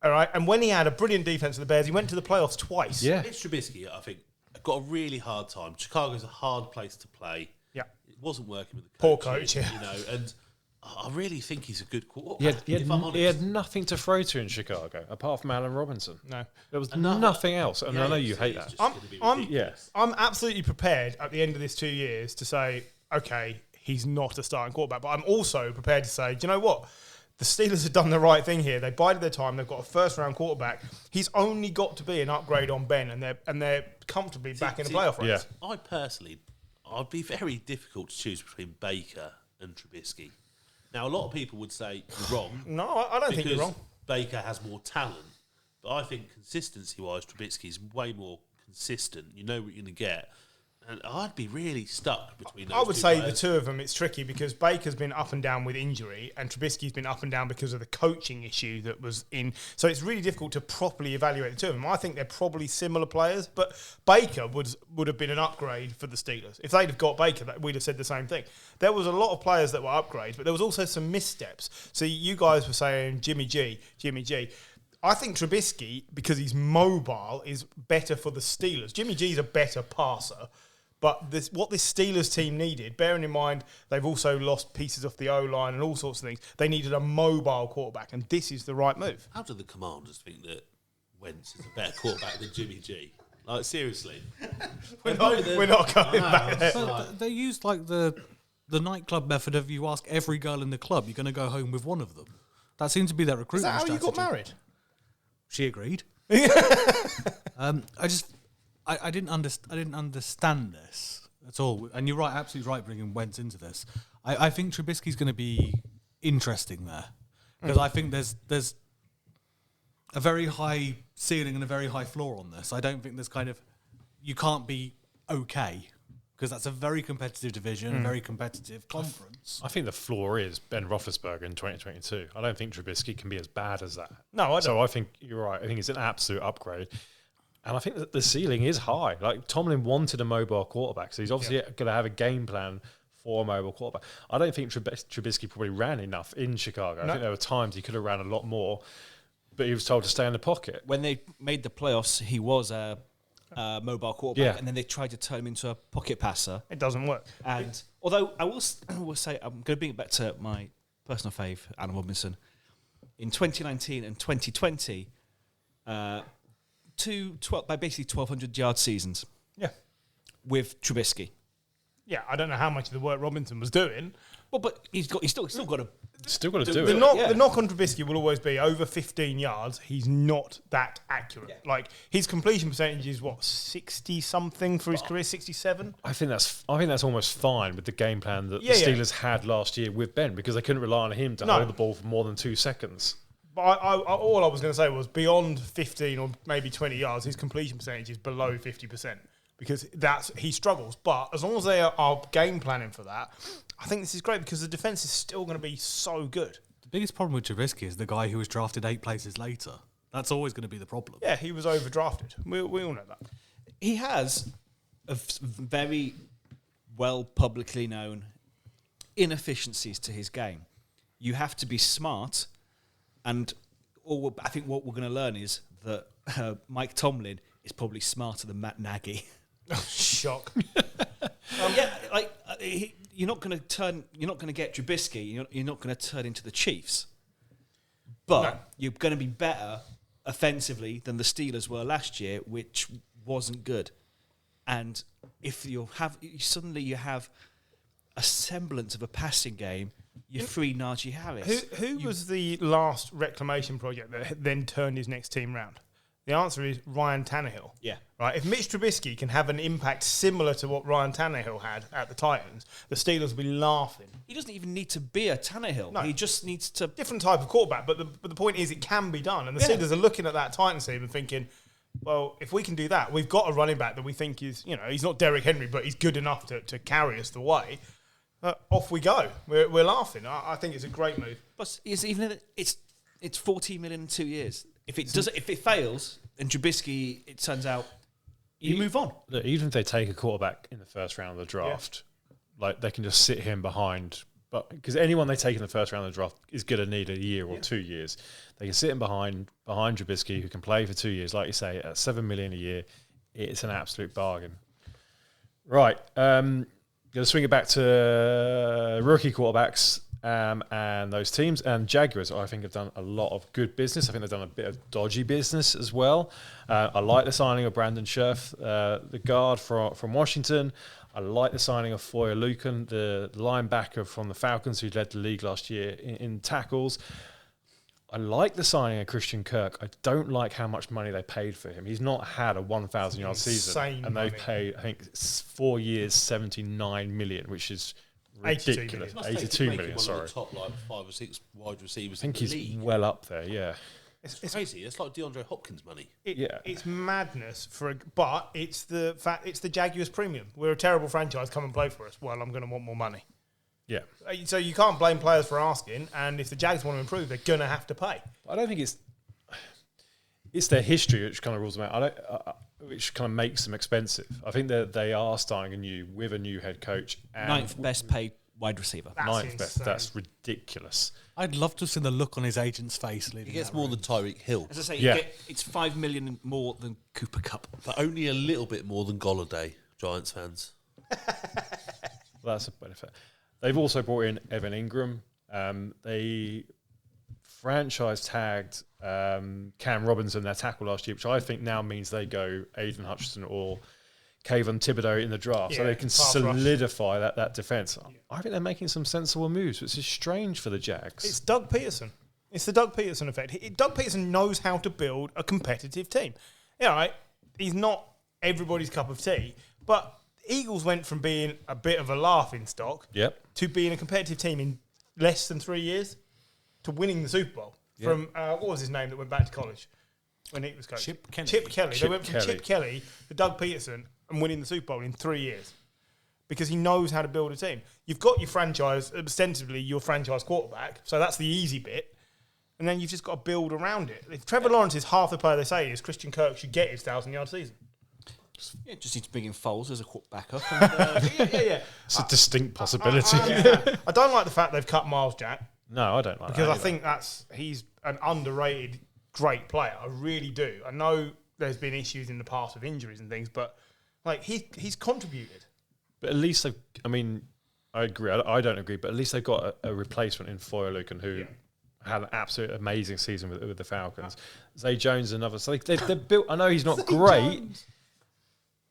All right. And when he had a brilliant defense for the Bears, he went to the playoffs twice. Yeah. Mitch Trubisky, I think, got a really hard time. Chicago's a hard place to play. Yeah. It wasn't working with the Poor coaches, coach, yeah. and I really think he's a good quarterback. He if I'm honest. had nothing to throw to in Chicago apart from Allen Robinson. No. There was Another- nothing else. And I know you AFC hate is that. just gonna be ridiculous. I'm absolutely prepared at the end of this 2 years to say, okay, he's not a starting quarterback. But I'm also prepared to say, do you know what? The Steelers have done the right thing here. They bided their time. They've got a first-round quarterback. He's only got to be an upgrade on Ben, and they're comfortably back in the playoff race. Yeah. I personally, I'd be very difficult to choose between Baker and Trubisky. Now, a lot of people would say you're wrong. No, I don't think you're wrong. Baker has more talent, but I think consistency-wise, Trubisky's way more consistent. You know what you're going to get. And I'd be really stuck between those I would two say players. the two of them, it's tricky because Baker's been up and down with injury and Trubisky's been up and down because of the coaching issue that was in. So it's really difficult to properly evaluate the two of them. I think they're probably similar players, but Baker would have been an upgrade for the Steelers. If they'd have got Baker, we'd have said the same thing. There was a lot of players that were upgrades, but there was also some missteps. So you guys were saying Jimmy G. I think Trubisky, because he's mobile, is better for the Steelers. Jimmy G's a better passer. But what this Steelers team needed, bearing in mind they've also lost pieces off the O-line and all sorts of things, they needed a mobile quarterback, and this is the right move. How do the Commanders think that Wentz is a better quarterback than Jimmy G? Like, seriously. We're not going back there. But they used like the nightclub method of you ask every girl in the club, you're going to go home with one of them. That seems to be their Is recruitment that how you strategy. got married? She agreed. I didn't understand this at all. And you're right, absolutely right, bringing Wentz into this. I think Trubisky's going to be interesting there because I think there's a very high ceiling and a very high floor on this. I don't think there's you can't be okay because that's a very competitive division, a very competitive conference. I think the floor is Ben Roethlisberger in 2022. I don't think Trubisky can be as bad as that. No, I don't. So I think you're right. I think it's an absolute upgrade. And I think that the ceiling is high. Like, Tomlin wanted a mobile quarterback, so he's obviously going to have a game plan for a mobile quarterback. I don't think Trubisky probably ran enough in Chicago. I think there were times he could have ran a lot more, but he was told to stay in the pocket. When they made the playoffs, he was a mobile quarterback, Yeah. and then they tried to turn him into a pocket passer. It doesn't work. And although I will say, I'm going to bring it back to my personal fave, Allen Robinson. In 2019 and 2020, by basically 1,200-yard seasons Yeah. with Trubisky. Yeah, I don't know how much of the work Robinson was doing. Well, but he's still got to. Still got to do The it. knock on Trubisky will always be over 15 yards. He's not that accurate. Yeah. Like his completion percentage is 60 something for his career, 67. I think that's almost fine with the game plan that the Yeah. Steelers had last year with Ben, because they couldn't rely on him to No. hold the ball for more than 2 seconds. But all I was going to say was beyond 15 or maybe 20 yards, his completion percentage is below 50% because he struggles. But as long as they are game planning for that, I think this is great because the defense is still going to be so good. The biggest problem with Trubisky is the guy who was drafted 8 places later. That's always going to be the problem. Yeah, he was overdrafted. We all know that. He has a very well publicly known inefficiencies to his game. You have to be smart, and I think what we're going to learn is that Mike Tomlin is probably smarter than Matt Nagy. Shock. You're not going to get Trubisky. You're not going to turn into the Chiefs, but you're going to be better offensively than the Steelers were last year, which wasn't good. And if you have a semblance of a passing game, you're free Najee Harris. Who was the last reclamation project that then turned his next team round? The answer is Ryan Tannehill. Yeah. Right. If Mitch Trubisky can have an impact similar to what Ryan Tannehill had at the Titans, the Steelers will be laughing. He doesn't even need to be a Tannehill. No. He just needs to. Different type of quarterback, but the point is it can be done. And the Steelers are looking at that Titans team and thinking, well, if we can do that, we've got a running back that we think is, he's not Derrick Henry, but he's good enough to carry us the way. Off we go. We're laughing. I think it's a great move. But it's $14 million in 2 years. If it fails, and Trubisky, it turns out, you move on. Look, even if they take a quarterback in the first round of the draft, like they can just sit him behind. But because anyone they take in the first round of the draft is going to need a year or 2 years, they can sit him behind Trubisky, who can play for 2 years, like you say, at $7 million a year. It's an absolute bargain. Right, going to swing it back to rookie quarterbacks. And those teams and Jaguars, I think, have done a lot of good business. I think they've done a bit of dodgy business as well. I like the signing of Brandon Scherf, the guard from Washington. I like the signing of Foyer Lucan, the linebacker from the Falcons, who led the league last year in tackles. I like the signing of Christian Kirk. I don't like how much money they paid for him. He's not had a 1,000-yard season, and they paid, I think, 4 years, $79 million, which is ridiculous. 82 million, sorry. One of the top 5 or 6 wide receivers. I think in the he's league. well up there. Yeah, It's crazy. It's like DeAndre Hopkins money. It's madness but it's the fact it's the Jaguars premium. We're a terrible franchise. Come and play for us. Well, I'm going to want more money. yeah. So you can't blame players for asking, and if the Jags want to improve, they're going to have to pay. I don't think it's their history which kind of rules them out. Which kind of makes them expensive. I think that they are starting with a new head coach. And 9th best paid wide receiver. That's 9th best. insane. That's ridiculous. I'd love to have seen the look on his agent's face. He gets more than Tyreek Hill, As I say, Yeah. it's $5 million more than Cooper Kupp. but only a little bit more than Golladay, Giants fans. That's a benefit. They've also brought in Evan Ingram. They franchise tagged Cam Robinson, their tackle last year, which I think now means they go Aiden Hutchinson or Kayvon Thibodeau in the draft, so Yeah, they can pass rush. solidify that defense. I think they're making some sensible moves, which is strange for the Jags. It's Doug Peterson. It's the Doug Peterson effect. Doug Peterson knows how to build a competitive team. Yeah, right. He's not everybody's cup of tea, but Eagles went from being a bit of a laughing stock to being a competitive team in less than 3 years to winning the Super Bowl. From what was his name that went back to college when he was coach? Chip Kelly. Chip Kelly. They went from Kelly. Chip Kelly to Doug Peterson and winning the Super Bowl in 3 years because he knows how to build a team. You've got your franchise, ostensibly your franchise quarterback, so that's the easy bit. And then you've just got to build around it. If Trevor Lawrence is half the player they say is, Christian Kirk should get his 1,000-yard season. Yeah, just need to bring in Foles as a backup. Yeah. It's a distinct possibility. I don't like the fact they've cut Miles Jack No, I don't like because that I either. think he's an underrated great player. I really do. I know there's been issues in the past with injuries and things, but like he's contributed. But at least I agree. I don't agree, but at least they've got a replacement in Foyer Lucan who had an absolute amazing season with the Falcons. Zay Jones, another. So they're built. I know he's not great,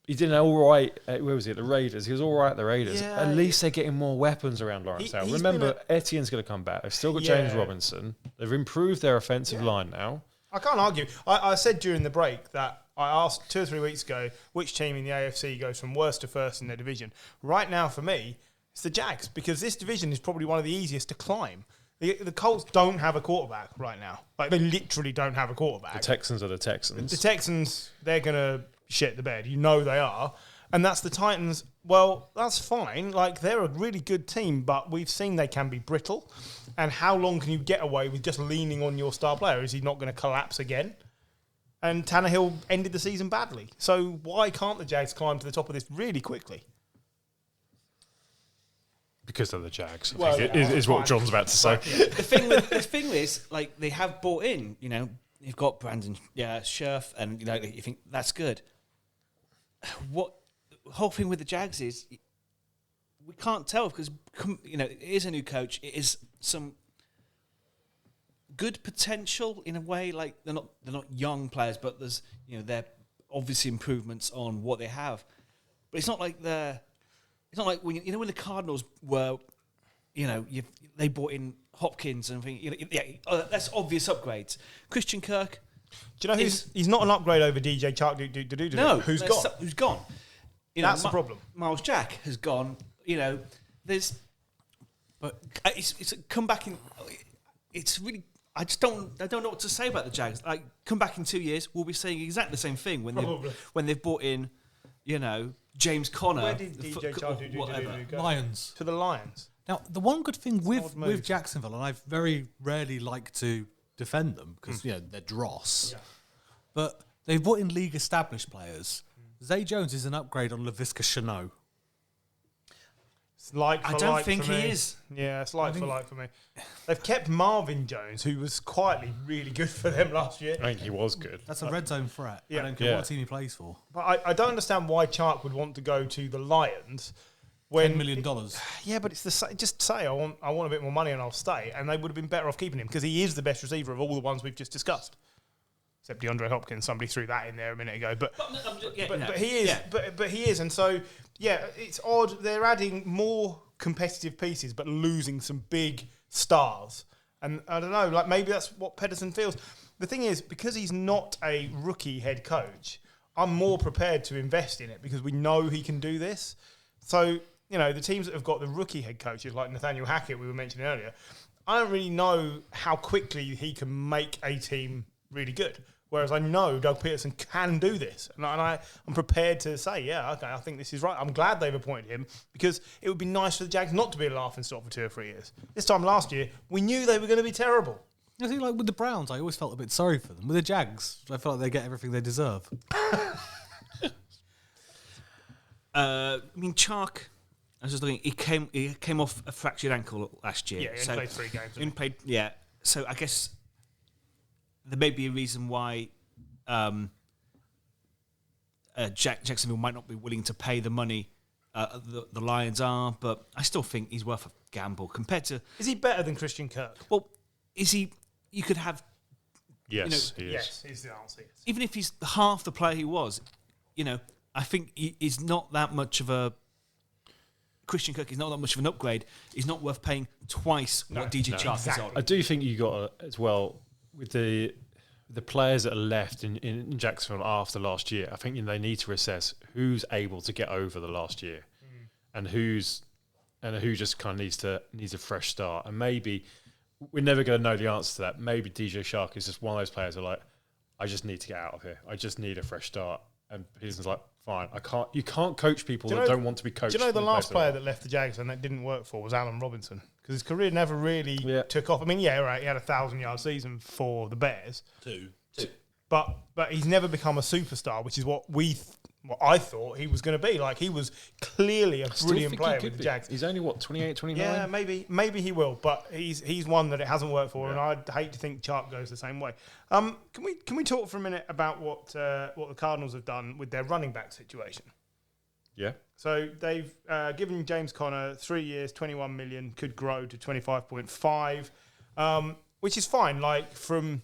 He did all right. Where was he at the Raiders? He was all right at the Raiders. Yeah, at least they're getting more weapons around Lawrence now. Remember, Etienne's going to come back. They've still got James Robinson. They've improved their offensive line now. I can't argue. I said during the break that I asked 2 or 3 weeks ago which team in the AFC goes from worst to first in their division. Right now, for me, it's the Jags, because this division is probably one of the easiest to climb. The Colts don't have a quarterback right now. Like, they literally don't have a quarterback. The Texans are the Texans. The Texans, they're going to shit the bed. You know they are. And that's the Titans. Well, that's fine. Like, they're a really good team, but we've seen they can be brittle. And how long can you get away with just leaning on your star player? Is he not going to collapse again? And Tannehill ended the season badly. So why can't the Jags climb to the top of this really quickly? Because of the Jags. Well, is what John's about to say. The thing is, like, they have bought in. You know, you've got Brandon, Scherf, and you know, you think that's good. What the whole thing with the Jags is, we can't tell because you know it is a new coach. It is some good potential in a way. Like they're not young players, but there's they're obviously improvements on what they have. But it's not like when when the Cardinals were, they brought in Hopkins and that's obvious upgrades. Christian Kirk. Do you know he's not an upgrade over DJ Chark? No, who's gone? Who's gone? That's the problem. Miles Jack has gone. But it's come back in. It's really. I don't know what to say about the Jags. Like, come back in 2 years, we'll be saying exactly the same thing when they've brought in, James Conner. Where did DJ Chark go? Lions. To the Lions. Now, the one good thing with Jacksonville, and I very rarely like to defend them because they're dross, but they've brought in league established players. Zay Jones is an upgrade on LaVisca Chenault. It's like for I don't like think for me. he is. Yeah, it's like for like for me. They've kept Marvin Jones, who was quietly really good for them last year. I think he was good. That's a red zone threat. Yeah. I don't care what team he plays for. But I don't understand why Chark would want to go to the Lions when $10 million. Yeah, but it's the same. Just say I want a bit more money and I'll stay, and they would have been better off keeping him because he is the best receiver of all the ones we've just discussed. Except DeAndre Hopkins, somebody threw that in there a minute ago, but he is. Yeah. But he is, and so it's odd. They're adding more competitive pieces, but losing some big stars. And I don't know, like maybe that's what Pedersen feels. The thing is, because he's not a rookie head coach, I'm more prepared to invest in it because we know he can do this. So the teams that have got the rookie head coaches like Nathaniel Hackett, we were mentioning earlier, I don't really know how quickly he can make a team really good. Whereas I know Doug Peterson can do this. And I'm prepared to say, okay, I think this is right. I'm glad they've appointed him because it would be nice for the Jags not to be a laughingstock for 2 or 3 years. This time last year, we knew they were going to be terrible. I think like with the Browns, I always felt a bit sorry for them. With the Jags, I felt like they get everything they deserve. Chark, I was just looking, he came off a fractured ankle last year. Yeah, he only played 3 games. So I guess there may be a reason why Jacksonville might not be willing to pay the money the Lions are, but I still think he's worth a gamble compared to... Is he better than Christian Kirk? Well, is he... You could have... Yes, he is. Yes, is the answer, yes. Even if he's half the player he was, I think he's not that much of a... Christian Kirk is not that much of an upgrade. He's not worth paying twice what DJ Chark is on. I do think you got as well with the players that are left in Jacksonville after last year. I think they need to assess who's able to get over the last year, and who just kind of needs a fresh start. And maybe we're never going to know the answer to that. Maybe DJ Chark is just one of those players who are like, I just need to get out of here. I just need a fresh start. And Peterson's like, fine, you can't coach people that don't want to be coached. Do you know the last player that left the Jags and that didn't work for was Allen Robinson? Because his career never really took off. I mean, he had a 1,000-yard season for the Bears. Two. But he's never become a superstar, which is what I thought he was going to be. Like, he was clearly a brilliant player with the Jags. He's only, 28, 29? Yeah, maybe he will. But he's one that it hasn't worked for, and I'd hate to think Chark goes the same way. Can we talk for a minute about what the Cardinals have done with their running back situation? Yeah. So they've given James Conner 3 years, $21 million, could grow to 25.5, which is fine. Like from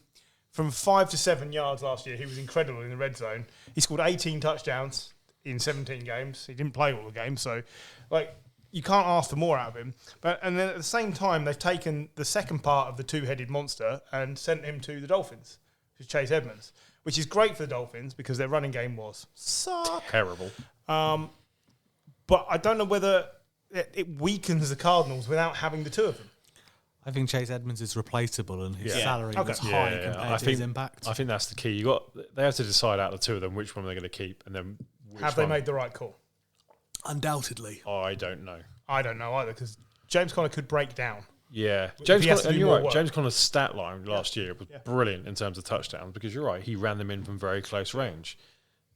5 to 7 yards last year, he was incredible in the red zone. He scored 18 touchdowns in 17 games. He didn't play all the games, so like you can't ask for more out of him. And then at the same time, they've taken the second part of the two-headed monster and sent him to the Dolphins, which is Chase Edmonds, which is great for the Dolphins because their running game was Terrible. But I don't know whether it weakens the Cardinals without having the two of them. I think Chase Edmonds is replaceable and his salary was Okay. high compared to his impact. I think that's the key. They have to decide out of the two of them which one they're going to keep, and then which Have they one. made the right call? Undoubtedly. I don't know. I don't know either because James Conner could break down. Yeah, If James he has Conner, to and do you're more right. work. James Conner's stat line last year was brilliant in terms of touchdowns because you're right. He ran them in from very close range.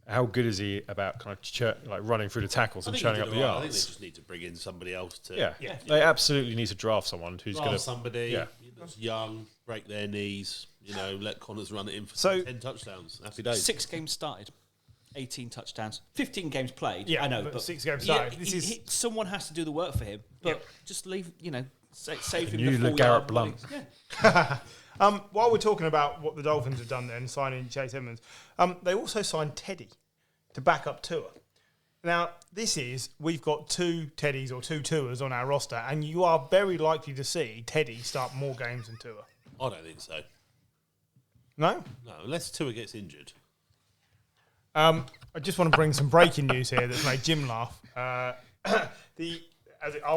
How good is he about kind of like running through the tackles and churning up the I think they yards? just need to bring in somebody else to Yeah, they absolutely need to draft someone who's going to. somebody that's young, break their knees, let Connors run it in for 10 touchdowns. Happy days. 6 games started, 18 touchdowns, 15 games played. Yeah, I know, but but 6 games started. Someone has to do the work for him. But just leave, save him. You the look Garrett 4-yard Blunt. release. Yeah. While we're talking about what the Dolphins have done then, signing Chase Edmonds, they also signed Teddy to back up Tua. Now, we've got 2 Teddys or 2 Tuas on our roster, and you are very likely to see Teddy start more games than Tua. I don't think so. No? No, unless Tua gets injured. I just want to bring some breaking news here that's made Jim laugh. I'll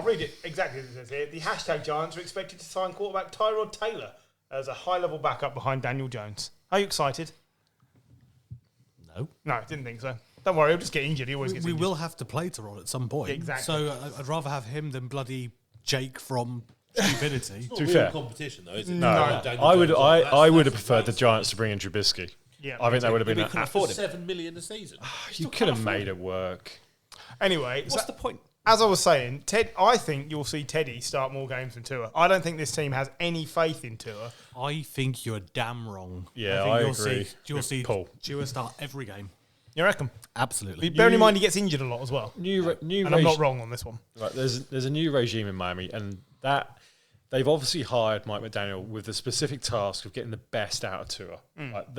read it exactly as it says here. The hashtag Giants are expected to sign quarterback Tyrod Taylor as a high-level backup behind Daniel Jones. Are you excited? No. No, didn't think so. Don't worry, he'll just get injured. He always gets We injured. will have to play Tyrod at some point. Exactly. So I'd rather have him than bloody Jake from Stupidity. It's not To be real fair. competition, though, is it? No, Daniel I would. Jones, I would have that's preferred the race. Giants to bring in Trubisky. Yeah, I think that would have been. We couldn't afford him. $7 million a season. You could have made it work. Anyway, What's the point? as I was saying, I think you'll see Teddy start more games than Tua. I don't think this team has any faith in Tua. I think you're damn wrong. Yeah, think I you'll agree. You'll see Paul. Tua start every game. You reckon? Absolutely. Bearing in mind he gets injured a lot as well. New And I'm not wrong on this one. Right, there's a new regime in Miami, and that they've obviously hired Mike McDaniel with the specific task of getting the best out of Tua. Like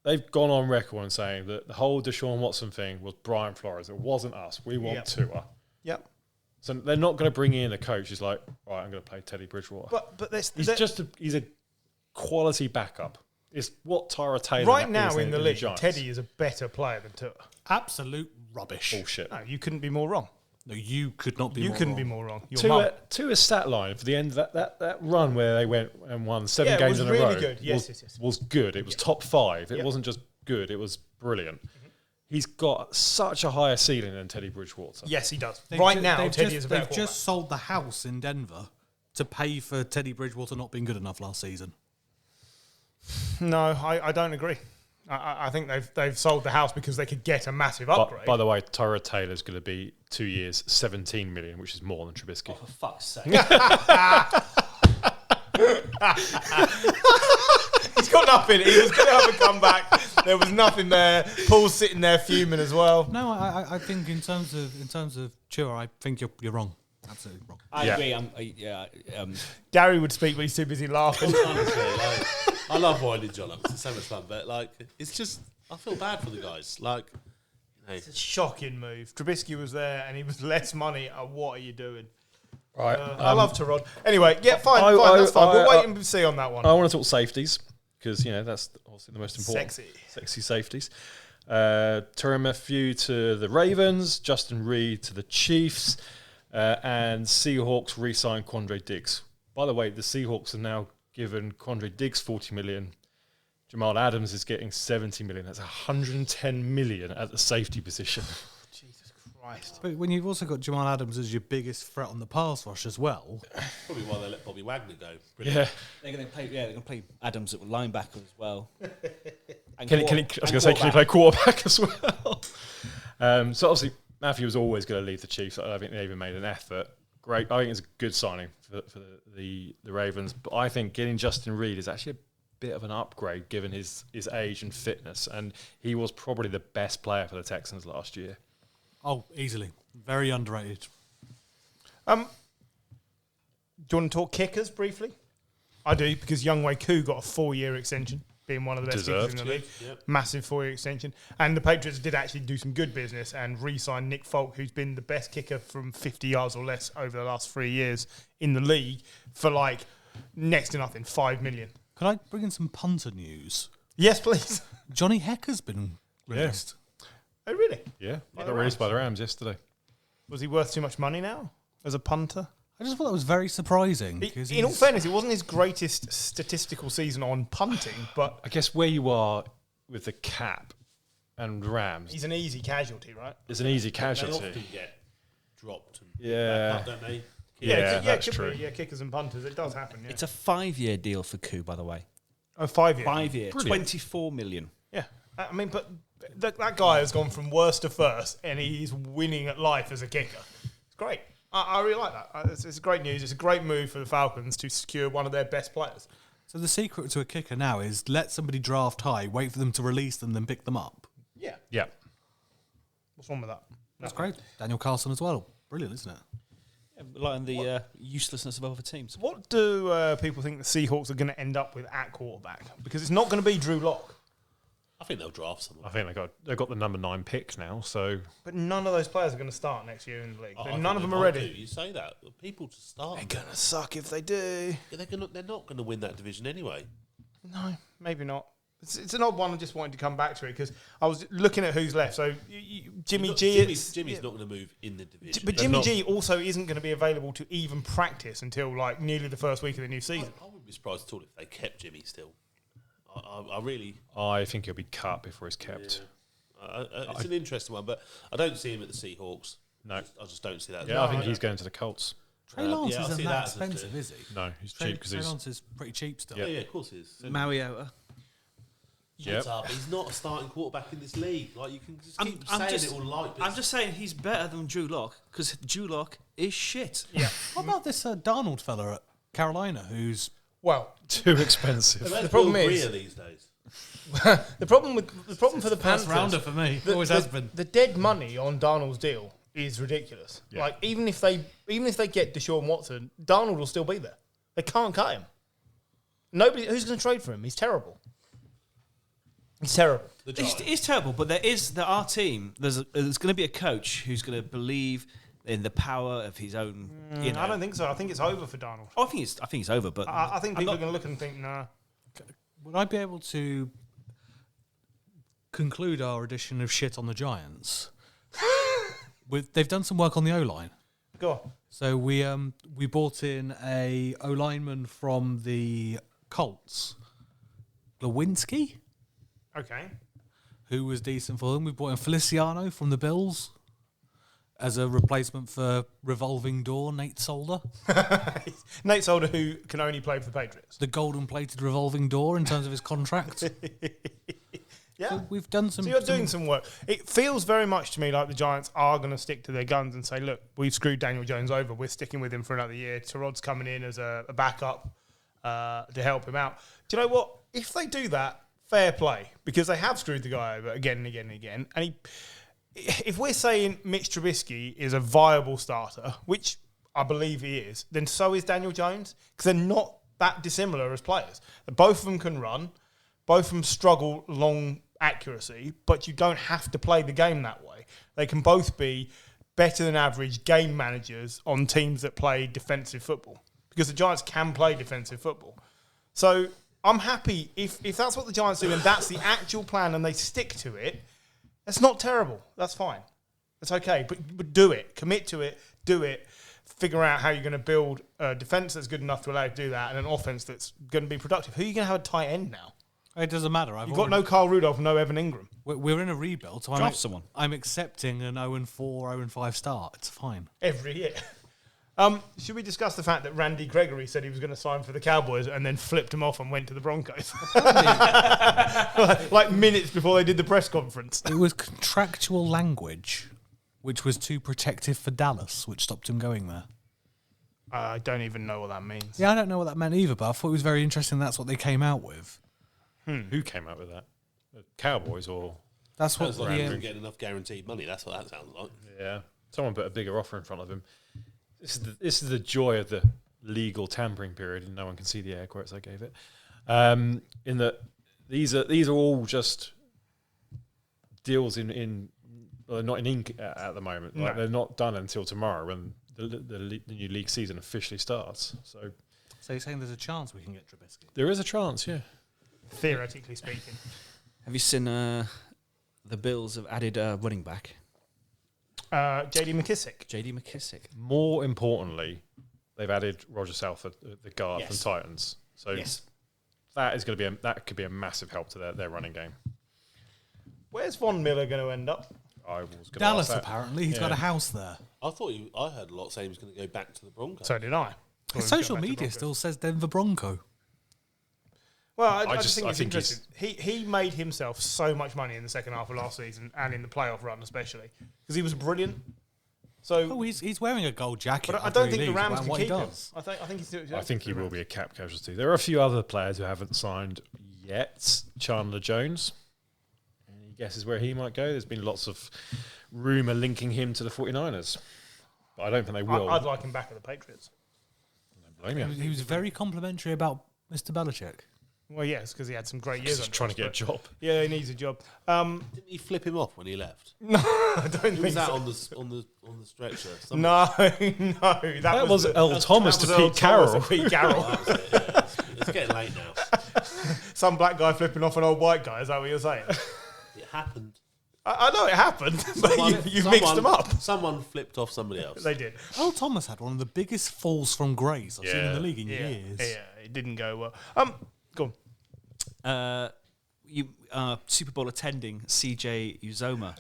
they've gone on record and saying that the whole Deshaun Watson thing was Brian Flores. It wasn't us. We want Tua. Yep. So they're not going to bring in a coach who's like, right, I'm going to play Teddy Bridgewater. But He's a quality backup. It's what Tyrod Taylor right is now in the league, Giants. Teddy is a better player than Tua. Absolute rubbish. Bullshit. No, you couldn't be more wrong. No, you could not be You more couldn't wrong. be more wrong. Your mum. Tua's stat line for the end of that run where they went and won 7 Yeah, it games was in a really row good. Yes, yes. was good. It was top 5. It Yeah. wasn't just good. It was brilliant. He's got such a higher ceiling than Teddy Bridgewater. Yes, he does. They've Right ju- now, they've Teddy just, is a better They've just sold the house in Denver to pay for Teddy Bridgewater not being good enough last season. No, I don't agree. I think they've sold the house because they could get a massive upgrade. By the way, Tyrod Taylor's going to be 2 years, 17 million, which is more than Trubisky. For fuck's sake. He's got nothing. He was going to have a comeback. There was nothing there. Paul's sitting there fuming as well. No, I think in terms of Tua, I think you're wrong. Absolutely wrong. I Yeah. agree. Gary would speak, but he's too busy laughing. Honestly, I love winding John up. It's so much fun, but it's just I feel bad for the guys. It's a shocking move. Trubisky was there and he was less money. What are you doing? Right. I love Tyrod. Anyway, yeah, fine, that's fine. We'll wait and see on that one. I want to talk safeties because that's obviously the most important. Sexy safeties. Tyrann Mathieu to the Ravens, Justin Reed to the Chiefs, and Seahawks re-signed Quandre Diggs. By the way, the Seahawks have now given Quandre Diggs $40 million. Jamal Adams is getting $70 million. That's $110 million at the safety position. Jesus Christ. But when you've also got Jamal Adams as your biggest threat on the pass rush as well, Probably why they let Bobby Wagner go. Yeah. They're going to play Adams at linebacker as well. And Can he play quarterback as well? So obviously Matthew was always going to lead the Chiefs. I don't think they even made an effort. Great. I think it's a good signing for the Ravens. But I think getting Justin Reed is actually a bit of an upgrade given his age and fitness. And he was probably the best player for the Texans last year. oh, easily. Very underrated. Do you want to talk kickers briefly? I do, because Younghoe Koo got a 4-year extension. being one of the best Deserved. kickers in the league. Yep. Massive 4-year extension. And the Patriots did actually do some good business and re-sign Nick Folk, who's been the best kicker from 50 yards or less over the last 3 years in the league for like next to nothing, $5 million. Can I bring in some punter news? Yes, please. Johnny Hecker's been released. Oh, really? Yeah, By he the got released Rams. by the Rams yesterday. Was he worth too much money now as a punter? I just thought that was very surprising. In because all fairness, it wasn't his greatest statistical season on punting, but I guess where you are with the cap and Rams, he's an easy casualty, right? it's an easy They casualty. often get dropped. And Yeah. back up, don't they? Yeah, that's could true. be, yeah, kickers and punters. It does happen, yeah. It's a 5-year deal for Koo, by the way. 5 years. 5 year, Brilliant. 24 million. Yeah. I mean, but that guy has gone from worst to first, and he's winning at life as a kicker. It's great. I really like that. It's great news. It's a great move for the Falcons to secure one of their best players. So the secret to a kicker now is let somebody draft high, wait for them to release them, then pick them up. Yeah. Yeah. What's wrong with that? That's great. Daniel Carlson as well. Brilliant, isn't it? Like on the uselessness of other teams. What do people think the Seahawks are going to end up with at quarterback? Because it's not going to be Drew Lock. I think they'll draft someone. I think they've got the number 9 pick now, so But none of those players are going to start next year in the league. I think None of they them are might ready. do. You say that. The people to start. They're going to suck if they do. They're not going to win that division anyway. No, maybe not. It's an odd one. I just wanted to come back to it because I was looking at who's left. So Jimmy G. Jimmy's not going to move in the division. But Jimmy G also isn't going to be available to even practice until like nearly the first week of the new season. I wouldn't be surprised at all if they kept Jimmy still. I really. I think he'll be cut before he's kept. It's an interesting one, but I don't see him at the Seahawks. No. I just don't see that. Yeah, I think he's going to the Colts. Trey Lance yeah, I isn't see that that as a expensive, two. is he? No, he's Trey, cheap because Trey he's... Lance is pretty cheap still. Yeah, of course he is. Mariota. Yep. Shut up. He's not a starting quarterback in this league. Like you can just I'm- keep I'm saying just- it all like this. I'm just saying he's better than Drew Lock because Drew Lock is shit. Yeah. What about this Darnold fella at Carolina who's... Well, Too expensive. the problem is- these days. the problem for the Panthers, for me. the, Always the- has been. the dead money on Darnold's deal is ridiculous. Yeah. Like even if they get Deshaun Watson, Darnold will still be there. They can't cut him. Nobody who's going to trade for him. He's terrible. He's terrible. The It's, Giants. it's terrible, but there are team. There's going to be a coach who's going to believe in the power of his own. You know, I don't think so. I think it's over for Darnold. Oh, I think it's over, but I think I'm people not- are going to look and think, nah. Would I be able to conclude our edition of shit on the Giants? They've done some work on the O-line. Go on. So we brought in a O-lineman from the Colts, Lewinsky, Okay. who was decent for them. We brought in Feliciano from the Bills as a replacement for revolving door Nate Solder, Nate Solder, who can only play for the Patriots. the golden-plated revolving door in terms of his contract. Yeah. So we've done some. So you're doing some work. It feels very much to me like the Giants are going to stick to their guns and say, look, we've screwed Daniel Jones over. We're sticking with him for another year. Terod's coming in as a backup to help him out. Do you know what? If they do that, fair play, because they have screwed the guy over again and again and again. And if we're saying Mitch Trubisky is a viable starter, which I believe he is, then so is Daniel Jones, because they're not that dissimilar as players. Both of them can run. Both of them struggle long accuracy, but you don't have to play the game that way. They can both be better than average game managers on teams that play defensive football, because the Giants can play defensive football. So I'm happy if that's what the Giants do and that's the actual plan and they stick to it. That's not terrible. That's fine. That's okay. But do it. Commit to it. Do it. Figure out how you're going to build a defense that's good enough to allow you to do that and an offense that's going to be productive. Who are you going to have a tight end now? It doesn't matter. You've got no Carl Rudolph, no Evan Ingram. We're in a rebuild, so Draft someone. I'm accepting an 0-4, 0-5 start. It's fine. Every year. Should we discuss the fact that Randy Gregory said he was going to sign for the Cowboys and then flipped him off and went to the Broncos? like minutes before they did the press conference. It was contractual language, which was too protective for Dallas, which stopped him going there. I don't even know what that means. Yeah, I don't know what that meant either, but I thought it was very interesting that's what they came out with. Who came up with that? The Cowboys or... That's what Sounds like the, they're getting enough guaranteed money. That's what that sounds like. Yeah. Someone put a bigger offer in front of him. This is the joy of the legal tampering period, and no one can see the air quotes I gave it. In that these are all just deals in well, not in ink at the moment. Like, they're not done until tomorrow when the new league season officially starts. So you're saying there's a chance we can get Trubisky? there is a chance, yeah. Theoretically speaking. Have you seen the Bills have added a running back? J.D. McKissick. J.D. McKissick. More importantly, they've added Roger Southard, the guard from Yes. Titans. So Yes. that is going to be that could be a massive help to their running game. Where's Von Miller going to end up? I was going to Dallas, ask that. apparently. He's got a house there. I heard a lot saying he was going to go back to the Broncos. So did I. His social media still says Denver Bronco. Well, I just think it's think interesting. He made himself so much money in the second half of last season and in the playoff run especially because he was brilliant. So, Oh, he's wearing a gold jacket. but I after don't he think the leaves, Rams about can what he keep him. does. I think he will be a cap casualty. There are a few other players who haven't signed yet. Chandler Jones. Any guesses where he might go? There's been lots of rumour linking him to the 49ers. But I don't think they will. I'd like him back at the Patriots. Don't blame you. He was very complimentary about Mr. Belichick. Well, yes, because he had some great years. He's under trying us, to get a but- job. Yeah, he needs a job. Didn't he flip him off when he left? I don't Who think was that so. on the stretcher? No, That was the- Earl Thomas to that was Earl Pete Carroll. Thomas to Pete Carroll. That was it, yeah. It's getting late now. Some black guy flipping off an old white guy. Is that what you're saying? It happened. I know it happened, but you've mixed them up. Someone flipped off somebody else. They did. Earl Thomas had one of the biggest falls from grace I've seen in Yeah. the league in Yeah, years. yeah, it didn't go well. Go on. Super Bowl attending CJ Uzoma.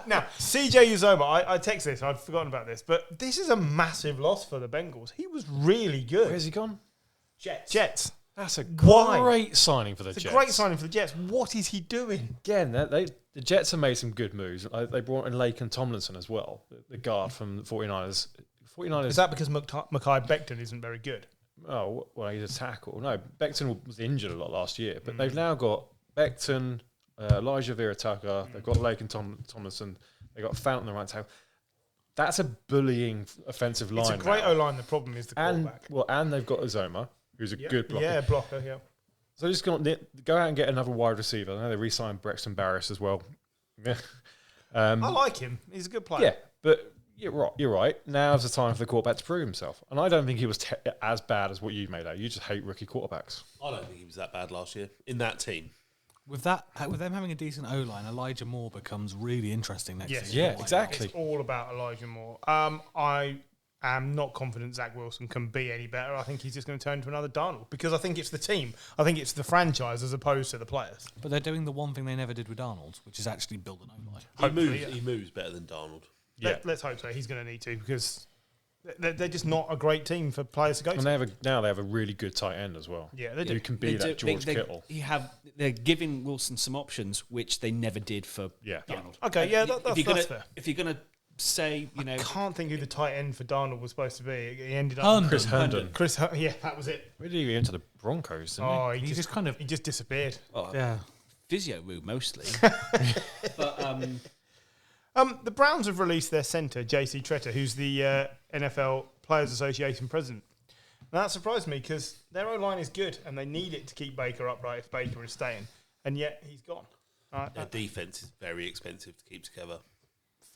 Now, CJ Uzoma, I text this, I'd forgotten about this, but this is a massive loss for the Bengals. He was really good. Where's he gone? Jets. That's a Why? great signing for the It's Jets. a great signing for the Jets. What is he doing? Again, the Jets have made some good moves. They brought in Laken Tomlinson as well, the guard from the 49ers. 49ers. Is that because Mekhi Becton isn't very good? Oh, well, he's a tackle. No, Becton was injured a lot last year, but they've now got Becton, Elijah Vera-Tucker, they've got Laken Tomlinson, they've got Fountain, the right tackle. That's a bullying offensive line. It's a great now. O-line. The problem is the quarterback. And they've got Uzoma, who's a good blocker. Yeah, blocker, yeah. So just go out and get another wide receiver. I know they re-signed Braxton Barris as well. Yeah. I like him. He's a good player. Yeah, but you're right. Now's the time for the quarterback to prove himself. And I don't think he was as bad as what you made out. You just hate rookie quarterbacks. I don't think he was that bad last year in that team. With them having a decent O-line, Elijah Moore becomes really interesting next Yes. season. Yeah, exactly. It's all about Elijah Moore. I am not confident Zach Wilson can be any better. I think he's just going to turn into another Darnold because I think it's the team. I think it's the franchise as opposed to the players. But they're doing the one thing they never did with Darnold, which is actually build an O-line. Hopefully, He moves better than Donald. Yeah. Let's hope so. He's going to need to because they're just not a great team for players to go And to. they have a really good tight end as well. Yeah, they do. Who can be that George Kittle. They're giving Wilson some options which they never did for Yeah. Donald. Okay, yeah, If you're that's gonna- fair. If you're going to say, Can't think who the tight end for Darnold was supposed to be. He ended up Herndon. Chris Herndon. yeah, that was it. Where did he get into the Broncos? Didn't Oh, He just kind of he just disappeared. yeah. physio room mostly. But The Browns have released their centre, JC Tretter, who's the NFL Players Association president. And that surprised me because their O-line is good and they need it to keep Baker upright if Baker is staying. And yet he's gone. Their defense is very expensive to keep together.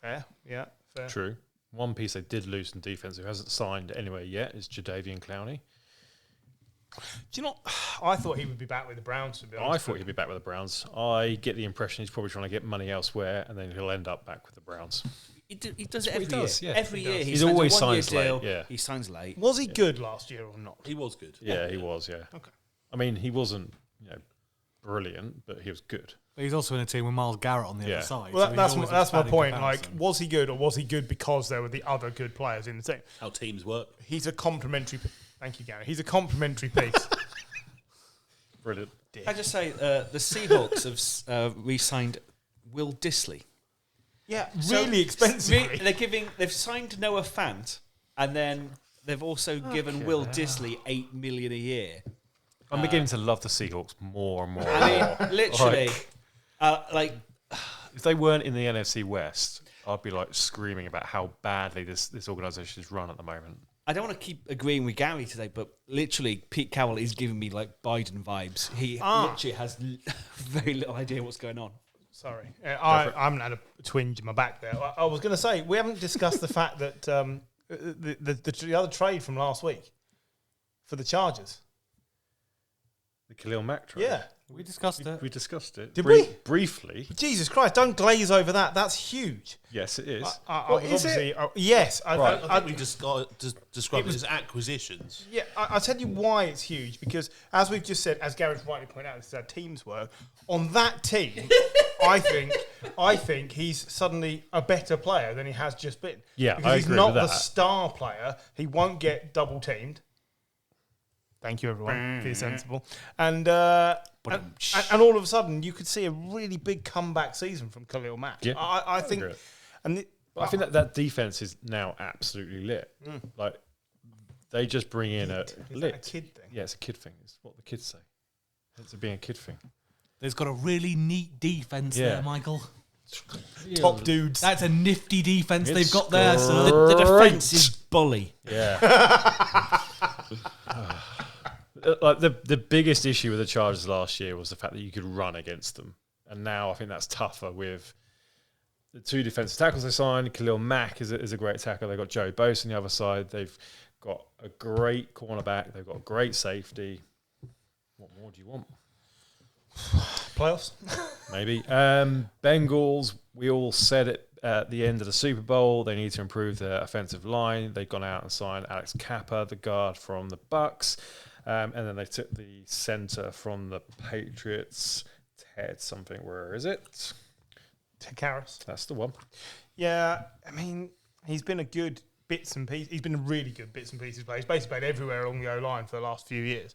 Fair, yeah, fair. he? True. One piece they did lose in defense who hasn't signed anywhere yet is Jadeveon Clowney. Do you know, I thought he would be back with the Browns, to be honest. I thought he'd be back with the Browns. I get the impression he's probably trying to get money elsewhere and then he'll end up back with the Browns. he does it what he every does, year. yeah. Every year He's signs always a one-year signs late, deal. yeah. He signs late. Was he good last year or not? He was good. Yeah, he was, yeah. Okay. I mean, he wasn't, brilliant, but he was good. But he's also in a team with Miles Garrett on the Yeah. other side. Well, so he's that's always my expanding point. comparison. Like, was he good or was he good because there were the other good players in the team? How teams work. He's a complimentary. Thank you, Gary. He's a complimentary piece. Brilliant. Can I just say, the Seahawks have re-signed Will Dissly. Yeah, So, really expensively. They've signed Noah Fant, and then they've also given Will Dissly $8 million a year. I'm beginning to love the Seahawks more and more. I mean, literally, If they weren't in the NFC West, I'd be like screaming about how badly this organisation is run at the moment. I don't want to keep agreeing with Gary today, but literally, Pete Carroll is giving me like Biden vibes. He literally has very little idea what's going on. Sorry, I haven't had a twinge in my back there. I was going to say, we haven't discussed the fact that the other trade from last week for the Chargers. The Khalil Mack trade. Yeah. We discussed it. We discussed it. Did we? Briefly. Jesus Christ, don't glaze over that. That's huge. Yes, it is. Is it? Yes. I think we just got to describe it as acquisitions. Yeah, I'll tell you why it's huge, because as we've just said, as Gareth rightly pointed out, this is how teams work. On that team, I think he's suddenly a better player than he has just been. Yeah, because I he's agree not with the that. star player. He won't get double teamed. Thank you, everyone. Be sensible. And all of a sudden, you could see a really big comeback season from Khalil Mack. Yeah, I think, agree. I I think that defense is now absolutely lit. Like they just bring in a is that lit. a kid thing? Yeah, it's a kid thing. It's what the kids say. It's being a kid thing. There's got a really neat defense Yeah. there, Michael. Top dudes. That's a nifty defense It's they've got there, sir. The defense is bully. Yeah. Like the biggest issue with the Chargers last year was the fact that you could run against them, and now I think that's tougher with the two defensive tackles they signed. Khalil Mack is a great tackle. They've got Joey Bosa on the other side. They've got a great cornerback. They've got a great safety. What more do you want? Playoffs. Maybe. Bengals, we all said it at the end of the Super Bowl. They need to improve their offensive line. They've gone out and signed Alex Kappa, the guard from the Bucks. And then they took the center from the Patriots, Ted something. Where is it? Ted Karras. That's the one. Yeah, I mean, he's been a good bits and pieces. He's been a really good bits and pieces player. He's basically played everywhere along the O-line for the last few years.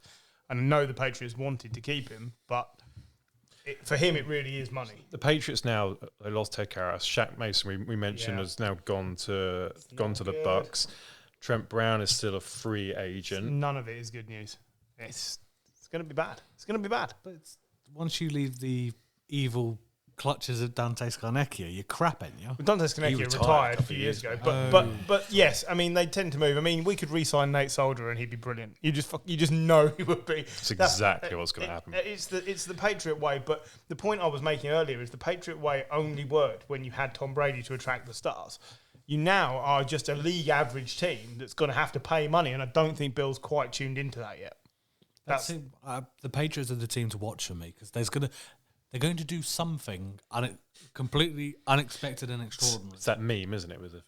And I know the Patriots wanted to keep him, but for him, it really is money. The Patriots now, they lost Ted Karras. Shaq Mason, we mentioned, has now gone to the Bucks. Trent Brown is still a free agent. None of it is good news. It's going to be bad. It's going to be bad. But once you leave the evil clutches of Dante Scarnecchia, you're crap, ain't you? Dante Scarnecchia retired a few years ago. But yes, I mean, they tend to move. I mean, we could re-sign Nate Solder and he'd be brilliant. You just know he would be. That's exactly what's going to happen. It's the Patriot way. But the point I was making earlier is the Patriot way only worked when you had Tom Brady to attract the stars. You now are just a league average team that's going to have to pay money, and I don't think Bill's quite tuned into that yet. The Patriots are the team to watch for me because they're going to do something completely unexpected and extraordinary. It's that meme, isn't it, with the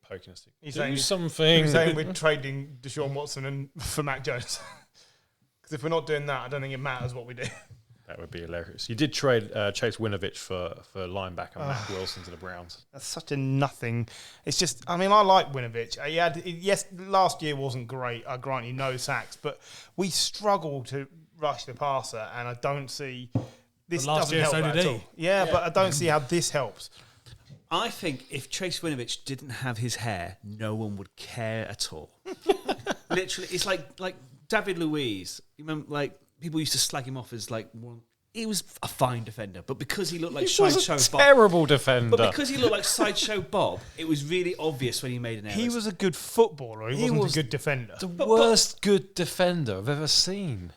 poking a stick? He's Do saying something. He's saying we're trading Deshaun Watson for Mac Jones. Because if we're not doing that, I don't think it matters what we do. That would be hilarious. You did trade Chase Winovich for linebacker Matt Wilson to the Browns. That's such a nothing. It's just, I mean, I like Winovich. Yes, last year wasn't great. I grant you, no sacks, but we struggle to rush the passer, and I don't see this last doesn't year, help so that did at he. all. Yeah, but I don't see how this helps. I think if Chase Winovich didn't have his hair, no one would care at all. Literally, it's like David Luiz. You remember, like, people used to slag him off as like one. He was a fine defender, but because he looked like Sideshow Bob, terrible defender. but because he looked like Sideshow Bob, it was really obvious when he made an error. He was a good footballer. He wasn't a good defender. The worst good defender I've ever seen.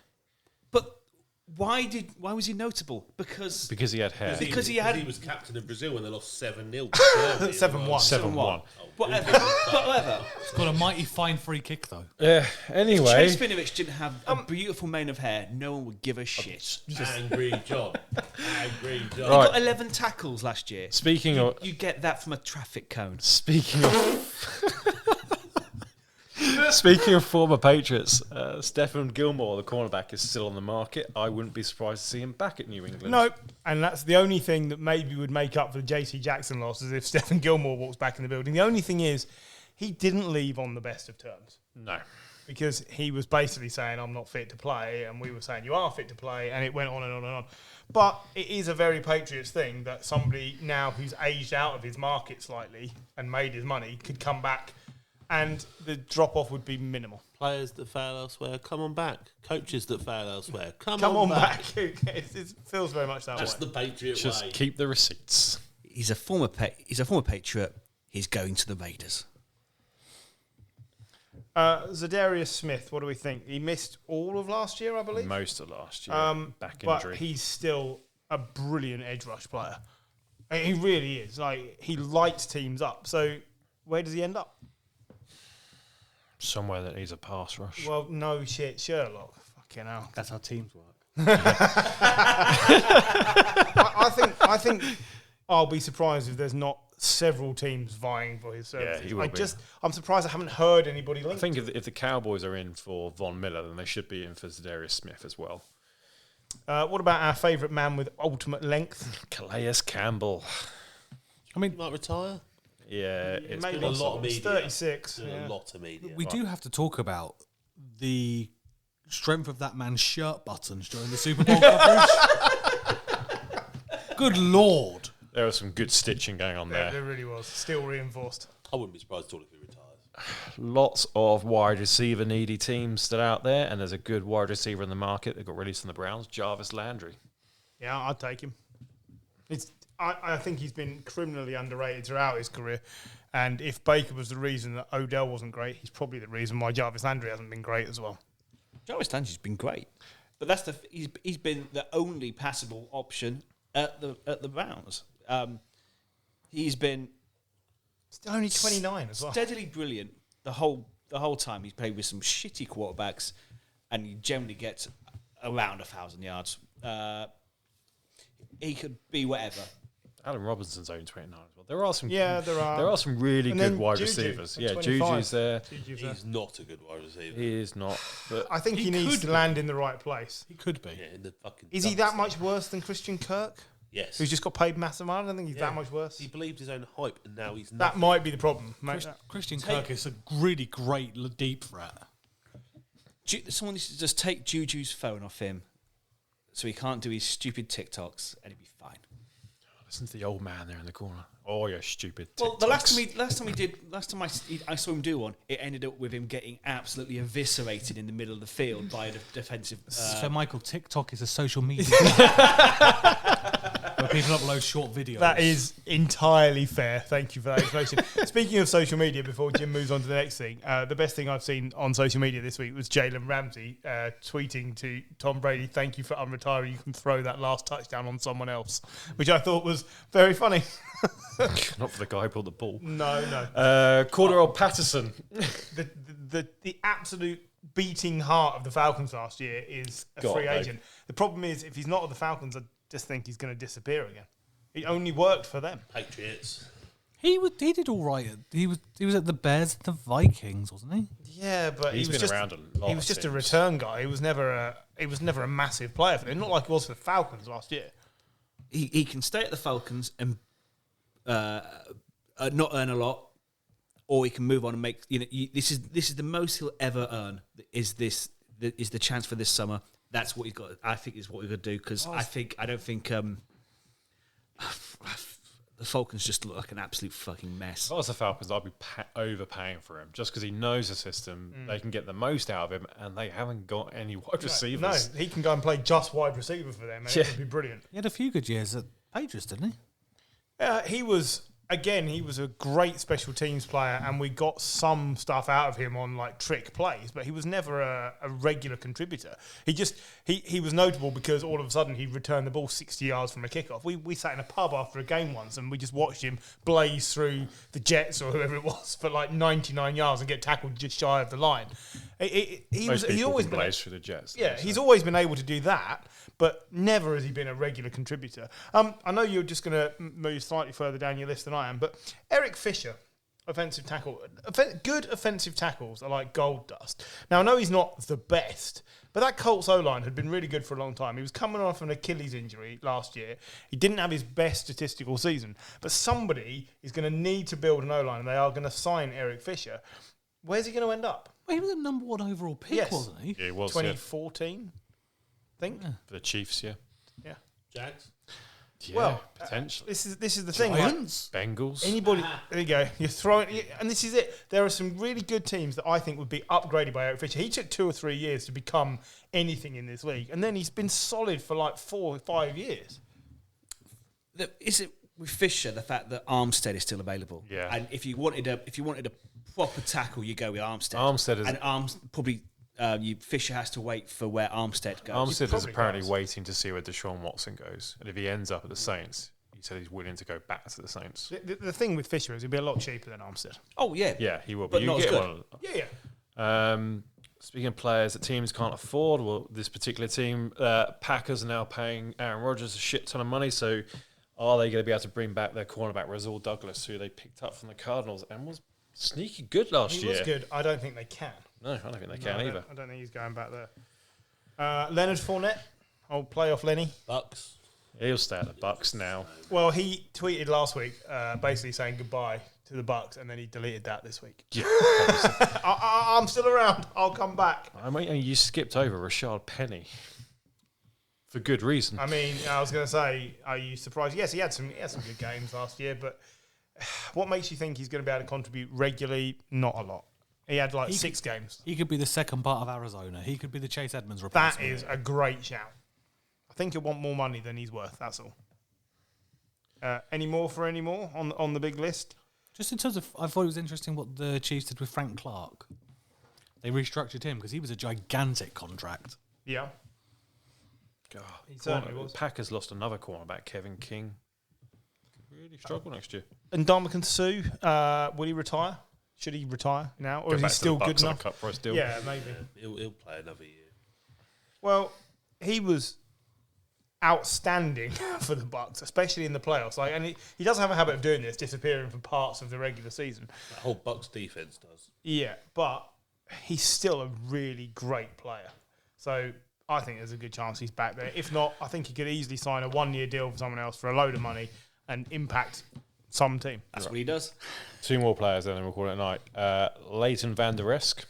But why was he notable? Because he had hair. Because he was captain of Brazil when they lost 7-0. 7-1. 7-1. Whatever. It's got a mighty fine free kick, though. Yeah. Anyway, Chase Winovich didn't have a beautiful mane of hair. No one would give a shit. Angry job. He Right. got 11 tackles last year. Speaking of You get that from a traffic cone. Speaking of former Patriots, Stephen Gilmore, the cornerback, is still on the market. I wouldn't be surprised to see him back at New England. No, and that's the only thing that maybe would make up for the JC Jackson loss is if Stephen Gilmore walks back in the building. The only thing is, he didn't leave on the best of terms. No. Because he was basically saying, I'm not fit to play, and we were saying, you are fit to play, and it went on and on and on. But it is a very Patriots thing that somebody now who's aged out of his market slightly and made his money could come back, and the drop-off would be minimal. Players that fail elsewhere, come on back. Coaches that fail elsewhere, come on back. it feels very much that Just way. the Patriot Just way. keep the receipts. He's a former Patriot. He's going to the Raiders. Zadarius Smith, what do we think? He missed all of last year, I believe. Most of last year, back but injury. He's still a brilliant edge rush player. He really is. Like, he lights teams up. So where does he end up? Somewhere that needs a pass rush. Well, no shit, Sherlock. Fucking hell. That's how teams work. I think I'll be surprised if there's not several teams vying for his services. Yeah, he will be. I'm surprised I haven't heard anybody linked. I think if the Cowboys are in for Von Miller, then they should be in for Zadarius Smith as well. What about our favourite man with ultimate length? Calais Campbell. I mean, He might retire. Yeah, it's Maybe a lot of He's media. 36. Doing Yeah. a lot of media. we do have to talk about the strength of that man's shirt buttons during the Super Bowl coverage. Good Lord. There was some good stitching going on there. There really was. Still reinforced. I wouldn't be surprised at all if he retires. Lots of wide receiver needy teams still out there, and there's a good wide receiver in the market that got released from the Browns, Jarvis Landry. Yeah, I'd take him. I think he's been criminally underrated throughout his career. And if Baker was the reason that Odell wasn't great, he's probably the reason why Jarvis Landry hasn't been great as well. Jarvis Landry's been great, but that's he's been the only passable option at the Browns. He's been Still only 29 as well. steadily brilliant the whole time. He's played with some shitty quarterbacks, and he generally gets around 1,000 yards. He could be whatever. Allen Robinson's only 29 as well. There are some. Yeah, there are. There are some really And good then wide Juju receivers. at Yeah, 25. Juju's there. He's not a good wide receiver. He is not. But I think he needs to land in the right place. He could be. Yeah, in the fucking Is he that dumpster. much worse than Christian Kirk, Yes. who's just got paid massive amount? I don't think he's Yeah. that much worse. He believed his own hype, and now he's That not. might be the problem. Mate. Christian Kirk is a really great deep threat. Someone needs to just take Juju's phone off him, so he can't do his stupid TikToks, and he'd be fine. listen to the old man there in the corner. Oh, you stupid. Well, the TikToks. last time I saw him do one, it ended up with him getting absolutely eviscerated in the middle of the field by a defensive. So, Michael, TikTok is a social media where people upload short videos. That is entirely fair. Thank you for that explanation. Speaking of social media, before Jim moves on to the next thing, the best thing I've seen on social media this week was Jalen Ramsey tweeting to Tom Brady, "Thank you for unretiring. You can throw that last touchdown on someone else," which I thought was very funny. Not for the guy who pulled the ball. No. Cordarrelle Patterson. The absolute beating heart of the Falcons last year is a God, free no. agent. The problem is, if he's not at the Falcons, I just think he's going to disappear again. He only worked for them. Patriots. He did all right. He was at the Bears and the Vikings, wasn't he? Yeah, but He's he was been just around a lot he was of just a teams. return guy. He was never a massive player for them. Not like he was for the Falcons last year. He can stay at the Falcons and not earn a lot, or he can move on and make. This is the most he'll ever earn. Is the chance for this summer? That's what he's got. I think is what he's got to do because I don't think the Falcons just look like an absolute fucking mess. If I was the Falcons, I'd be overpaying for him just because he knows the system. They can get the most out of him, and they haven't got any wide receivers. No, he can go and play just wide receiver for them, and it would be brilliant. He had a few good years at Patriots, didn't he? He was a great special teams player, and we got some stuff out of him on like trick plays, but he was never a regular contributor. He was notable because all of a sudden he returned the ball 60 yards from a kickoff. We sat in a pub after a game once, and we just watched him blaze through the Jets or whoever it was for like 99 yards and get tackled just shy of the line. He's always been blaze through the Jets. Yeah, he's always been able to do that, but never has he been a regular contributor. I know you're just going to move slightly further down your list than I am, but Eric Fisher, offensive tackle, good offensive tackles are like gold dust. Now, I know he's not the best, but that Colts O-line had been really good for a long time. He was coming off an Achilles injury last year. He didn't have his best statistical season, but somebody is going to need to build an O-line, and they are going to sign Eric Fisher. Where's he going to end up? Well, he was a number one overall pick, Yes. wasn't he? Yeah, he was 2014, I think. for the Chiefs. Yeah, Jags. yeah, Well, potentially. This is the thing. Right? Giants? Bengals. Anybody, there you go. You're throwing, and this is it. There are some really good teams that I think would be upgraded by Eric Fisher. He took 2 or 3 years to become anything in this league, and then he's been solid for like 4 or 5 years. with Fisher, the fact that Armstead is still available. Yeah. And if you wanted a proper tackle, you go with Armstead. Armstead is- and probably Fisher has to wait for where Armstead goes. Armstead is probably apparently does. waiting to see where Deshaun Watson goes, and if he ends up at the Saints, he said he's willing to go back to the Saints. The thing with Fisher is he'll be a lot cheaper than Armstead. Oh yeah, Yeah, he will. But you not as get good. one. Yeah. Speaking of players that teams can't afford, well, this particular team, Packers are now paying Aaron Rodgers a shit ton of money. So, are they going to be able to bring back their cornerback Rasul Douglas, who they picked up from the Cardinals and was sneaky good last He year? was good. I don't think they can. No, I don't think they can either. I don't think he's going back there. Leonard Fournette, old playoff Lenny. Bucks. He'll stay at the Bucks now. Well, he tweeted last week basically saying goodbye to the Bucks, and then he deleted that this week. Yeah, I'm still around. I'll come back. I mean, you skipped over Rashad Penny for good reason. I mean, I was going to say, are you surprised? Yes, he had some good games last year, but what makes you think he's going to be able to contribute regularly? Not a lot. He had like 6 games. He could be the second part of Arizona. He could be the Chase Edmonds That replacement. is a great shout. I think he'll want more money than he's worth. That's all. Any more on the big list? Just in terms of, I thought it was interesting what the Chiefs did with Frank Clark. They restructured him because he was a gigantic contract. Yeah. God, He certainly was. Packers lost another cornerback, Kevin King. Could really struggle next year. And Ndamukong Suh, will he retire? Should he retire now, or Go is he back to still the good Bucks on a enough? cut price deal. Yeah, maybe. He'll play another year. Well, he was outstanding for the Bucks, especially in the playoffs. Like, and he doesn't have a habit of doing this, disappearing for parts of the regular season. That whole Bucks defense does. Yeah, but he's still a really great player. So I think there's a good chance he's back there. If not, I think he could easily sign a 1-year deal for someone else for a load of money and impact some team. That's what he does. 2 more players, then we'll call it a night. Leighton Van Der Esk.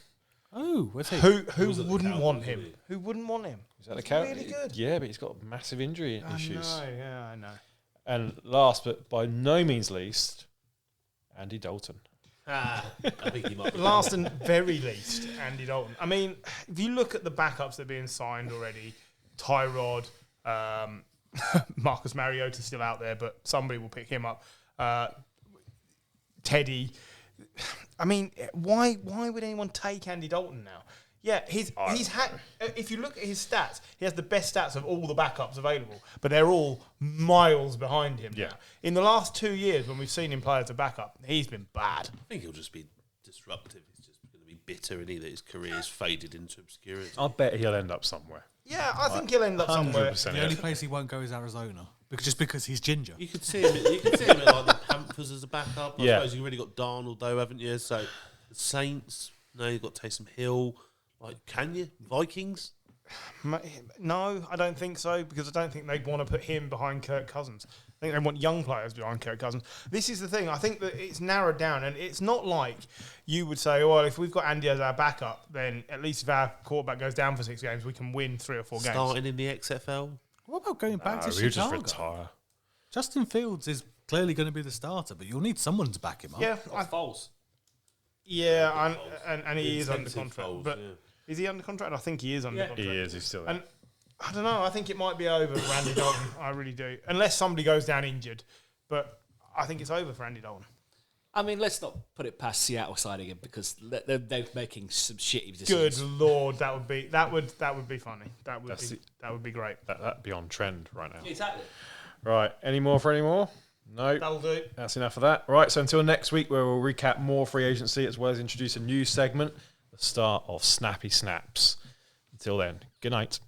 Oh, where's he? Who was at the wouldn't Cowboys, want wasn't him? he? Who wouldn't want him? Is that the He's cat? really good. Yeah, but he's got massive injury issues. I know. And last but by no means least, Andy Dalton. I think he might be. Last and very least, Andy Dalton. I mean, if you look at the backups that are being signed already, Tyrod, Marcus Mariota's still out there, but somebody will pick him up. Teddy. I mean, why would anyone take Andy Dalton now? Yeah, he's had. If you look at his stats, he has the best stats of all the backups available, but they're all miles behind him. Yeah. Now. In the last 2 years, when we've seen him play as a backup, he's been bad. I think he'll just be disruptive. He's just going to be bitter, and that his career's faded into obscurity. I bet he'll end up somewhere. Yeah, I think he'll end up somewhere. 100%. The only place he won't go is Arizona, because he's ginger. You could see him. You could see him at like the Panthers as a backup. I Yeah. suppose you've already got Darnold though, haven't you? So the Saints. No, you've got Taysom Hill. Like, can you Vikings? No, I don't think so, because I don't think they'd want to put him behind Kirk Cousins. I think they want young players behind Kirk Cousins. This is the thing. I think that it's narrowed down, and it's not like you would say, well, if we've got Andy as our backup, then at least if our quarterback goes down for 6 games, we can win 3 or 4 games. Starting in the XFL. What about going back to He'll just Chicago? retire. Justin Fields is clearly going to be the starter, but you'll need someone to back him up. Yeah, False. yeah, and he is under Expensive contract. Foles, But yeah. is he under contract? I think he is under contract. He is. He's still there. And I don't know. I think it might be over for Andy Dalton. I really do. Unless somebody goes down injured. But I think it's over for Andy Dalton. I mean, let's not put it past Seattle signing him because they're making some shitty Good decisions. Lord, that would be funny. That would be great. That'd be on trend right now. Exactly. Right. Any more for any more? No. That'll do. That's enough of that. Right. So until next week, where we'll recap more free agency as well as introduce a new segment, the start of Snappy Snaps. Until then, good night.